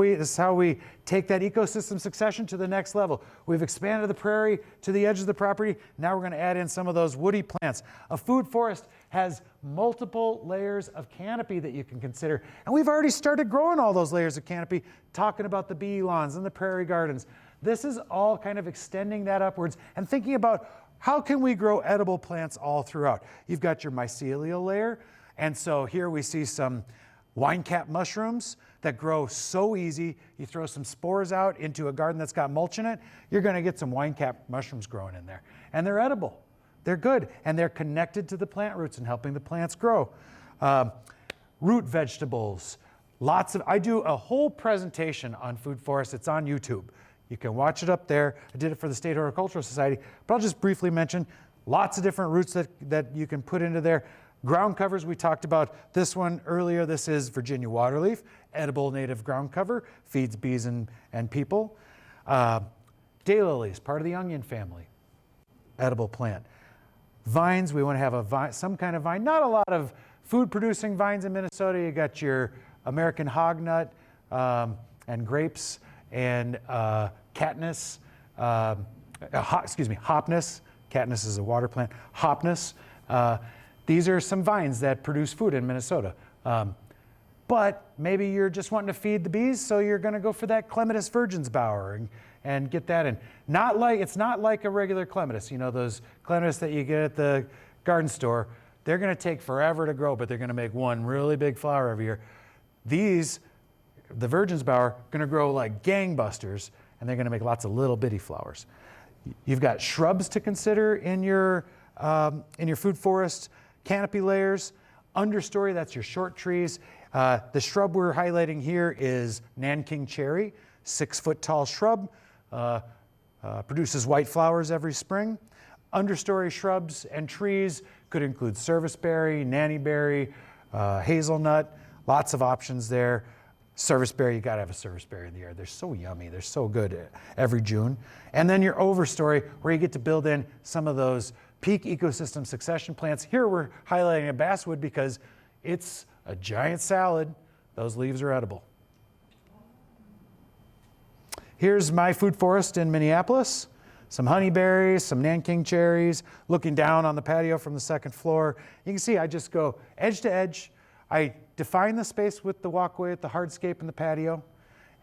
we take that ecosystem succession to the next level. We've expanded the prairie to the edge of the property. Now we're going to add in some of those woody plants. A food forest has multiple layers of canopy that you can consider. And we've already started growing all those layers of canopy, talking about the bee lawns and the prairie gardens. This is all kind of extending that upwards and thinking about how can we grow edible plants all throughout. You've got your mycelial layer. And so here we see some wine cap mushrooms that grow so easy. You throw some spores out into a garden that's got mulch in it, you're going to get some wine cap mushrooms growing in there. And they're edible. They're good. And they're connected to the plant roots and helping the plants grow. Root vegetables. I do a whole presentation on food forests. It's on YouTube. You can watch it up there. I did it for the State Horticultural Society, but I'll just briefly mention lots of different roots that you can put into there. Ground covers, we talked about this one earlier. This is Virginia waterleaf, edible native ground cover, feeds bees and people. Daylilies, part of the onion family, edible plant. Vines, we want to have some kind of vine. Not a lot of food-producing vines in Minnesota. You got your American hognut and grapes and Katniss, Hopnis. Katniss is a water plant. Hopnis. These are some vines that produce food in Minnesota. But maybe you're just wanting to feed the bees, so you're going to go for that Clematis virginsbauer and get that in. It's not like a regular clematis. You know, those clematis that you get at the garden store, they're going to take forever to grow, but they're going to make one really big flower every year. These, the virginsbauer, going to grow like gangbusters, and they're going to make lots of little bitty flowers. You've got shrubs to consider in your food forest. Canopy layers, understory, that's your short trees. The shrub we're highlighting here is Nanking cherry, 6-foot tall shrub, produces white flowers every spring. Understory shrubs and trees could include serviceberry, nannyberry, hazelnut, lots of options there. Serviceberry, you gotta have a serviceberry in the yard. They're so yummy, they're so good every June. And then your overstory, where you get to build in some of those peak ecosystem succession plants. Here we're highlighting a basswood because it's a giant salad. Those leaves are edible. Here's my food forest in Minneapolis. Some honeyberries, some Nanking cherries, looking down on the patio from the second floor. You can see I just go edge to edge. I define the space with the walkway, the hardscape, and the patio,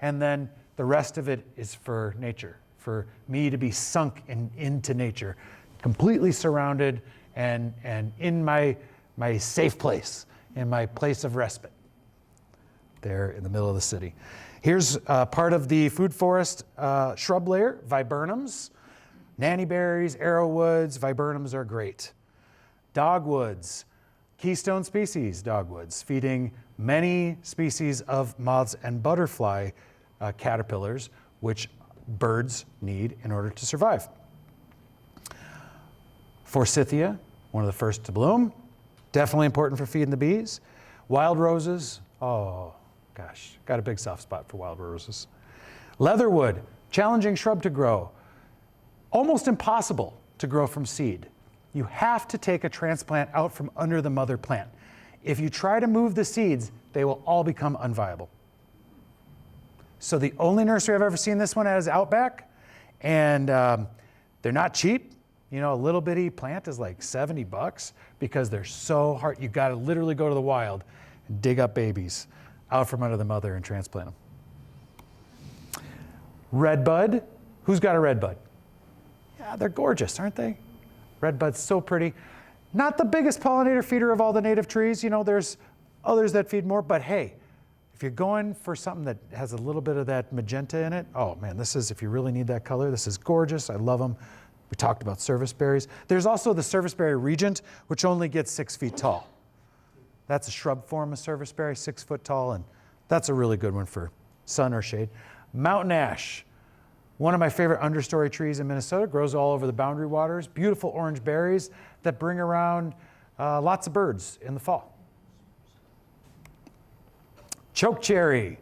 and then the rest of it is for nature, for me to be sunk into nature. Completely surrounded and in my safe place, in my place of respite, there in the middle of the city. Here's part of the food forest shrub layer, viburnums, nannyberries, arrowwoods. Viburnums are great. Dogwoods, keystone species dogwoods, feeding many species of moths and butterfly caterpillars, which birds need in order to survive. Forsythia, one of the first to bloom, definitely important for feeding the bees. Wild roses, oh gosh, got a big soft spot for wild roses. Leatherwood, challenging shrub to grow. Almost impossible to grow from seed. You have to take a transplant out from under the mother plant. If you try to move the seeds, they will all become unviable. So the only nursery I've ever seen this one at is Outback, and they're not cheap. You know, a little bitty plant is like $70 because they're so hard. You got to literally go to the wild and dig up babies out from under the mother and transplant them. Redbud. Who's got a redbud? Yeah, they're gorgeous, aren't they? Redbud's so pretty. Not the biggest pollinator feeder of all the native trees. You know, there's others that feed more, but hey, if you're going for something that has a little bit of that magenta in it, oh man, this is, if you really need that color, this is gorgeous. I love them. We talked about serviceberries. There's also the serviceberry regent, which only gets 6 feet tall. That's a shrub form of serviceberry, 6 foot tall, and that's a really good one for sun or shade. Mountain ash, one of my favorite understory trees in Minnesota, grows all over the boundary waters. Beautiful orange berries that bring around lots of birds in the fall. Chokecherry,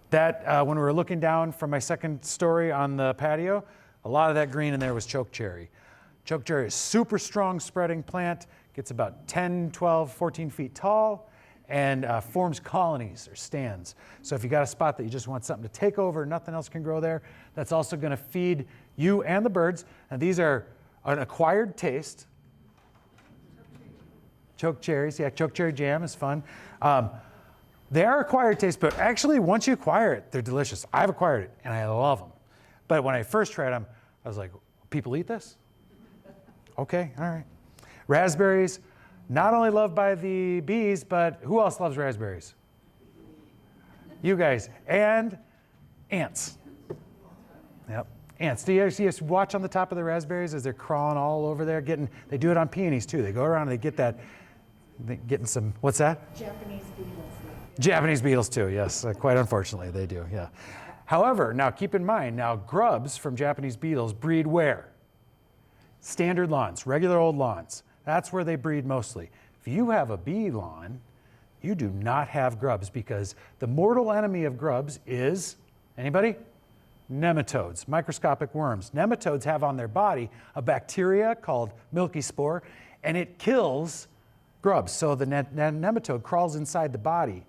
that when we were looking down from my second story on the patio, a lot of that green in there was chokecherry. Chokecherry is super strong spreading plant, gets about 10, 12, 14 feet tall, and forms colonies or stands. So if you got a spot that you just want something to take over, nothing else can grow there, that's also going to feed you and the birds. And these are an acquired taste. Choke cherries, yeah, choke cherry jam is fun. They are acquired taste, but actually once you acquire it, they're delicious. I've acquired it and I love them. But when I first tried them, I was like, people eat this? Okay, all right. Raspberries, not only loved by the bees, but who else loves raspberries? You guys. And ants. Yep, ants. Do you see us watch on the top of the raspberries as they're crawling all over there? They do it on peonies too. They go around and they get that, getting some, what's that? Japanese beetles. Japanese beetles too, yes. Quite unfortunately, they do, yeah. However, now keep in mind, now grubs from Japanese beetles breed where? Standard lawns, regular old lawns. That's where they breed mostly. If you have a bee lawn, you do not have grubs because the mortal enemy of grubs is, anybody? Nematodes, microscopic worms. Nematodes have on their body a bacteria called milky spore, and it kills grubs. So the nematode crawls inside the body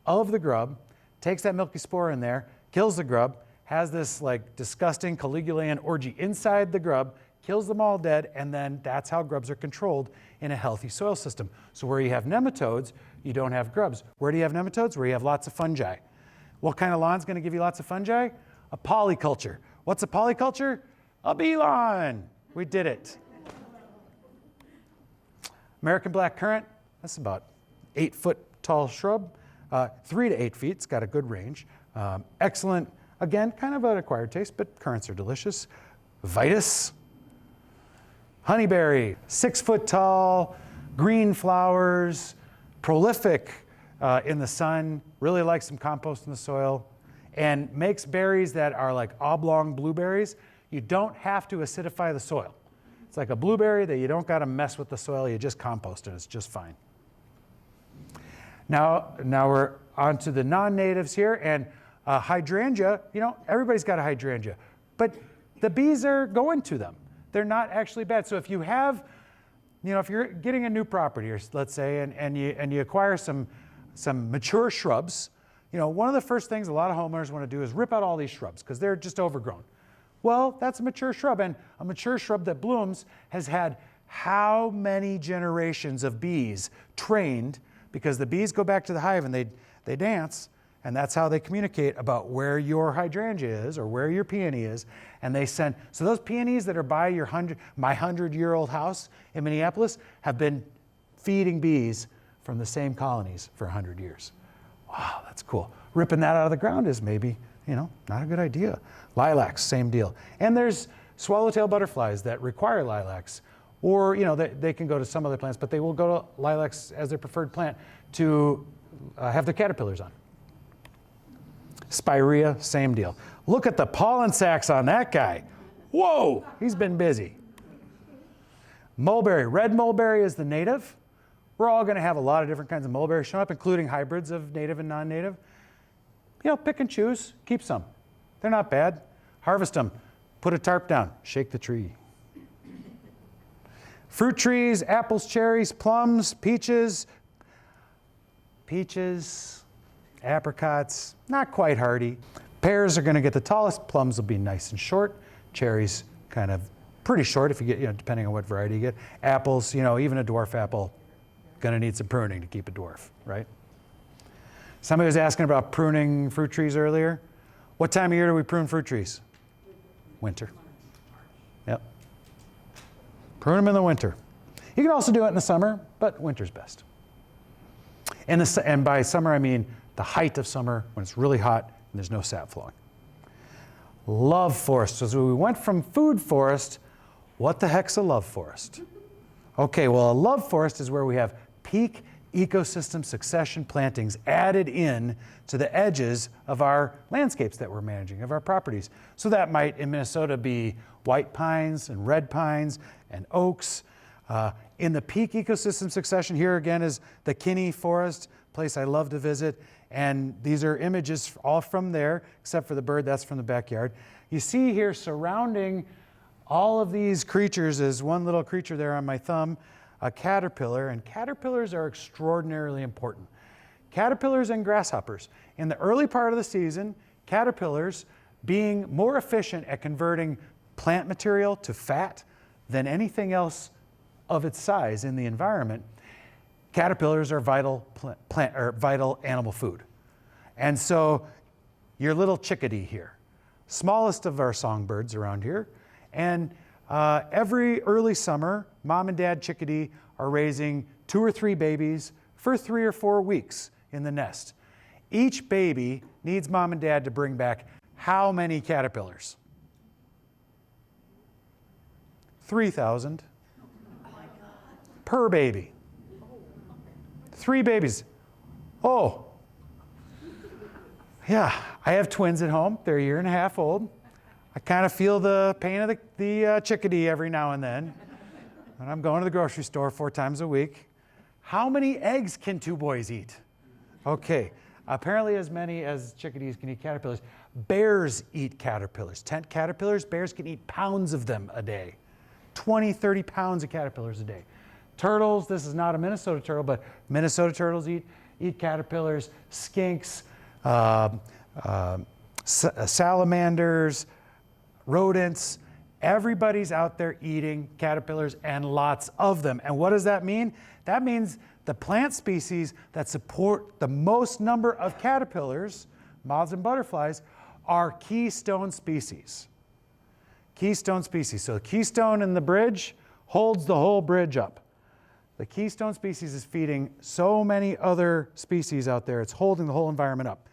of the grub, takes that milky spore in there, kills the grub, has this like disgusting Caligulaean orgy inside the grub, kills them all dead, and then that's how grubs are controlled in a healthy soil system. So where you have nematodes, you don't have grubs. Where do you have nematodes? Where you have lots of fungi. What kind of lawn's going to give you lots of fungi? A polyculture. What's a polyculture? A bee lawn. We did it. American black currant, that's about 8-foot tall shrub, 3 to 8 feet. It's got a good range. Excellent, again, kind of an acquired taste, but currants are delicious. Vitus, honeyberry, 6-foot tall, green flowers, prolific in the sun, really likes some compost in the soil, and makes berries that are like oblong blueberries. You don't have to acidify the soil. It's like a blueberry that you don't got to mess with the soil, you just compost it, it's just fine. Now we're on to the non-natives here, and hydrangea, you know, everybody's got a hydrangea, but the bees are going to them. They're not actually bad. So if you have, you know, if you're getting a new property, or let's say, and you acquire some mature shrubs, you know, one of the first things a lot of homeowners want to do is rip out all these shrubs because they're just overgrown. Well, that's a mature shrub, and a mature shrub that blooms has had how many generations of bees trained, because the bees go back to the hive and they dance, and that's how they communicate about where your hydrangea is or where your peony is. And they send, so those peonies that are by my 100-year-old house in Minneapolis have been feeding bees from the same colonies for 100 years. Wow, that's cool. Ripping that out of the ground is maybe, you know, not a good idea. Lilacs, same deal. And there's swallowtail butterflies that require lilacs, or, you know, they can go to some other plants, but they will go to lilacs as their preferred plant to have their caterpillars on. Spirea, same deal. Look at the pollen sacs on that guy. Whoa, he's been busy. Mulberry, red mulberry is the native. We're all going to have a lot of different kinds of mulberries showing up, including hybrids of native and non-native. You know, pick and choose, keep some. They're not bad. Harvest them, put a tarp down, shake the tree. Fruit trees, apples, cherries, plums, peaches, apricots, not quite hardy. Pears are going to get the tallest, plums will be nice and short, cherries kind of pretty short if you get, you know, depending on what variety you get. Apples, you know, even a dwarf apple, going to need some pruning to keep a dwarf, right? Somebody was asking about pruning fruit trees earlier. What time of year do we prune fruit trees? Winter. Yep. Prune them in the winter. You can also do it in the summer, but winter's best. And by summer, I mean the height of summer when it's really hot and there's no sap flowing. Love forest. So as we went from food forest, what the heck's a love forest? Okay, well, a love forest is where we have peak ecosystem succession plantings added in to the edges of our landscapes that we're managing, of our properties. So that might, in Minnesota, be white pines and red pines and oaks. In the peak ecosystem succession, here again is the Kinney Forest, place I love to visit. And these are images all from there, except for the bird, that's from the backyard. You see here surrounding all of these creatures is one little creature there on my thumb. a caterpillar, and caterpillars are extraordinarily important. Caterpillars and grasshoppers. In the early part of the season, caterpillars, being more efficient at converting plant material to fat than anything else of its size in the environment, caterpillars are vital vital animal food. And so your little chickadee here, smallest of our songbirds around here, and every early summer, mom and dad chickadee are raising 2 or 3 babies for 3 or 4 weeks in the nest. Each baby needs mom and dad to bring back how many caterpillars? 3,000 per baby. 3 babies. Oh, yeah, I have twins at home. They're 1.5 years old. I kind of feel the pain of the chickadee every now and then. And I'm going to the grocery store 4 times a week. How many eggs can 2 boys eat? Okay, apparently as many as chickadees can eat caterpillars. Bears eat caterpillars. Tent caterpillars, bears can eat pounds of them a day. 20, 30 pounds of caterpillars a day. Turtles, this is not a Minnesota turtle, but Minnesota turtles eat caterpillars. Skinks, salamanders, rodents, everybody's out there eating caterpillars and lots of them. And what does that mean? That means the plant species that support the most number of caterpillars, moths and butterflies, are keystone species. Keystone species. So the keystone in the bridge holds the whole bridge up. The keystone species is feeding so many other species out there, it's holding the whole environment up.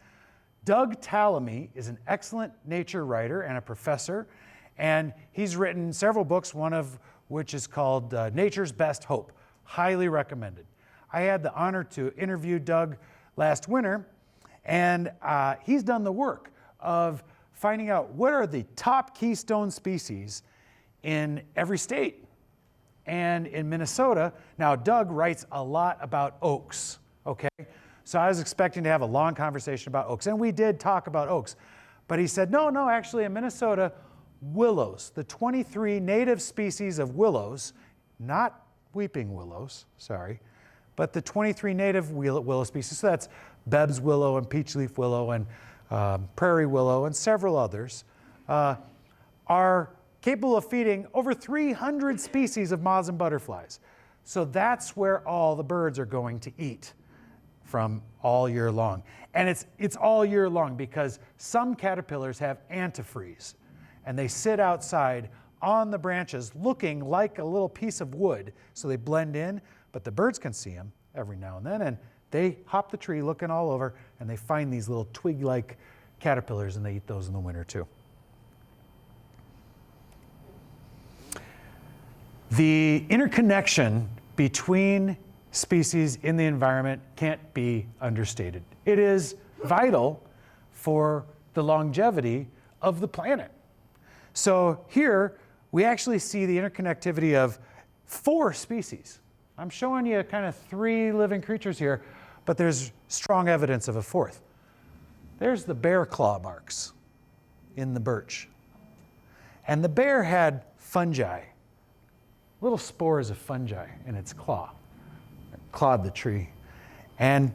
Doug Tallamy is an excellent nature writer and a professor, and he's written several books, one of which is called Nature's Best Hope. Highly recommended. I had the honor to interview Doug last winter, and he's done the work of finding out what are the top keystone species in every state. And in Minnesota, now Doug writes a lot about oaks, okay? So I was expecting to have a long conversation about oaks, and we did talk about oaks. But he said, no, actually in Minnesota, willows, the 23 native species of willows, not weeping willows, sorry, but the 23 native willow species, so that's Bebb's willow and peachleaf willow and prairie willow and several others, are capable of feeding over 300 species of moths and butterflies. So that's where all the birds are going to eat from all year long. And it's all year long because some caterpillars have antifreeze, and they sit outside on the branches looking like a little piece of wood, so they blend in, but the birds can see them every now and then, and they hop the tree looking all over, and they find these little twig-like caterpillars, and they eat those in the winter too. The interconnection between species in the environment can't be understated. It is vital for the longevity of the planet. So here, we actually see the interconnectivity of 4 species. I'm showing you kind of 3 living creatures here, but there's strong evidence of a 4th. There's the bear claw marks in the birch. And the bear had fungi, little spores of fungi in its claw. It clawed the tree. And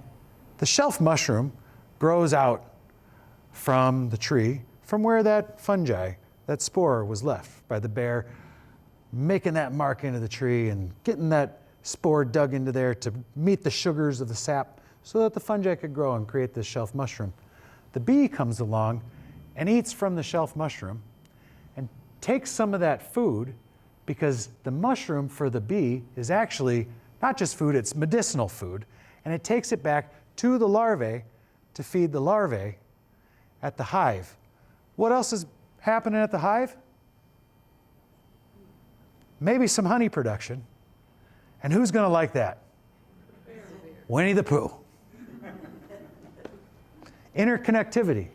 the shelf mushroom grows out from the tree, from where that fungi, that spore was left by the bear, making that mark into the tree and getting that spore dug into there to meet the sugars of the sap so that the fungi could grow and create this shelf mushroom. The bee comes along and eats from the shelf mushroom and takes some of that food, because the mushroom for the bee is actually not just food, it's medicinal food, and it takes it back to the larvae to feed the larvae at the hive. What else is happening at the hive? Maybe some honey production. And who's going to like that? Winnie the Pooh. Interconnectivity.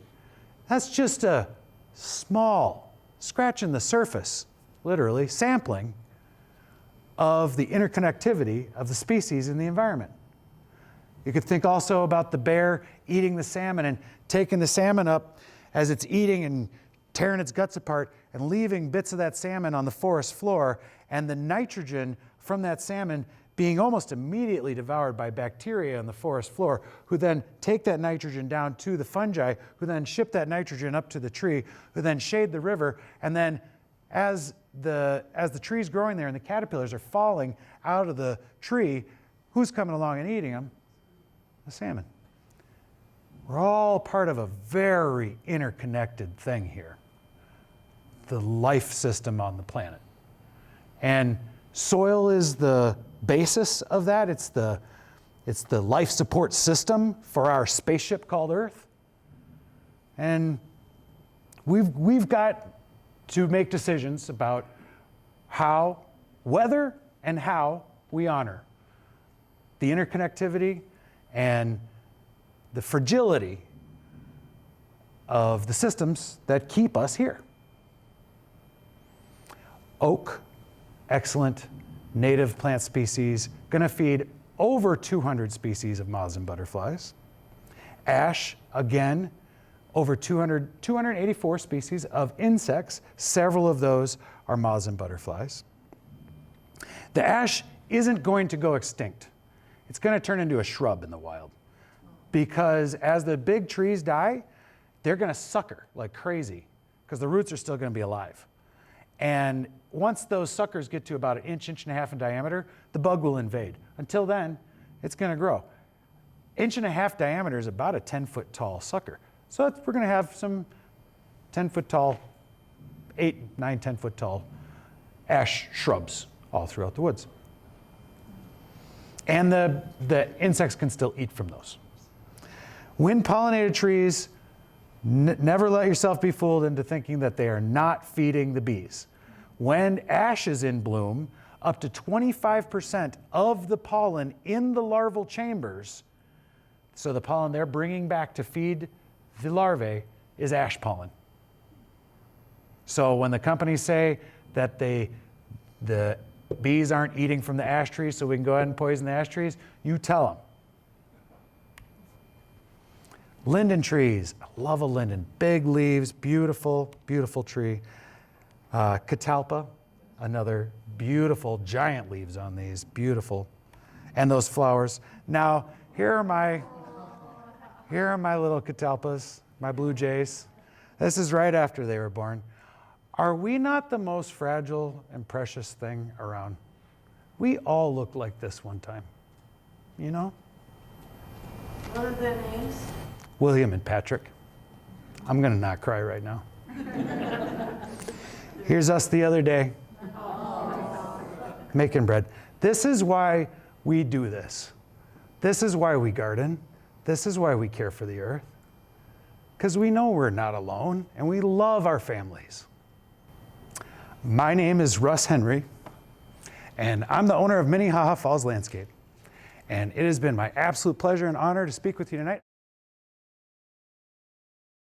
That's just a small, scratching the surface, literally, sampling of the interconnectivity of the species in the environment. You could think also about the bear eating the salmon and taking the salmon up as it's eating and tearing its guts apart and leaving bits of that salmon on the forest floor, and the nitrogen from that salmon being almost immediately devoured by bacteria on the forest floor, who then take that nitrogen down to the fungi, who then ship that nitrogen up to the tree, who then shade the river, and then as the tree's growing there and the caterpillars are falling out of the tree, who's coming along and eating them? The salmon. We're all part of a very interconnected thing here, the life system on the planet. And soil is the basis of that. It's the life support system for our spaceship called Earth. And we've got to make decisions about how, whether and how we honor the interconnectivity and the fragility of the systems that keep us here. Oak, excellent native plant species, going to feed over 200 species of moths and butterflies. Ash, again, over 284 species of insects. Several of those are moths and butterflies. The ash isn't going to go extinct. It's going to turn into a shrub in the wild, because as the big trees die, they're going to sucker like crazy because the roots are still going to be alive. And once those suckers get to about an inch, inch and a half in diameter, the bug will invade. Until then, it's going to grow. Inch and a half diameter is about a 10-foot tall sucker. So we're going to have some 10-foot tall, 8, 9, 10-foot tall ash shrubs all throughout the woods. And the insects can still eat from those. Wind pollinated trees, never let yourself be fooled into thinking that they are not feeding the bees. When ash is in bloom, up to 25% of the pollen in the larval chambers, so the pollen they're bringing back to feed the larvae, is ash pollen. So when the companies say that the bees aren't eating from the ash trees so we can go ahead and poison the ash trees, you tell them. Linden trees, I love a linden. Big leaves, beautiful, beautiful tree. Catalpa, another beautiful, giant leaves on these, beautiful. And those flowers. Now, here are my little catalpas, my blue jays. This is right after they were born. Are we not the most fragile and precious thing around? We all looked like this one time, you know? What are their names? William and Patrick. I'm gonna not cry right now. Here's us the other day, making bread. This is why we do this. This is why we garden. This is why we care for the earth. Because we know we're not alone and we love our families. My name is Russ Henry, and I'm the owner of Minnehaha Falls Landscaping. And it has been my absolute pleasure and honor to speak with you tonight.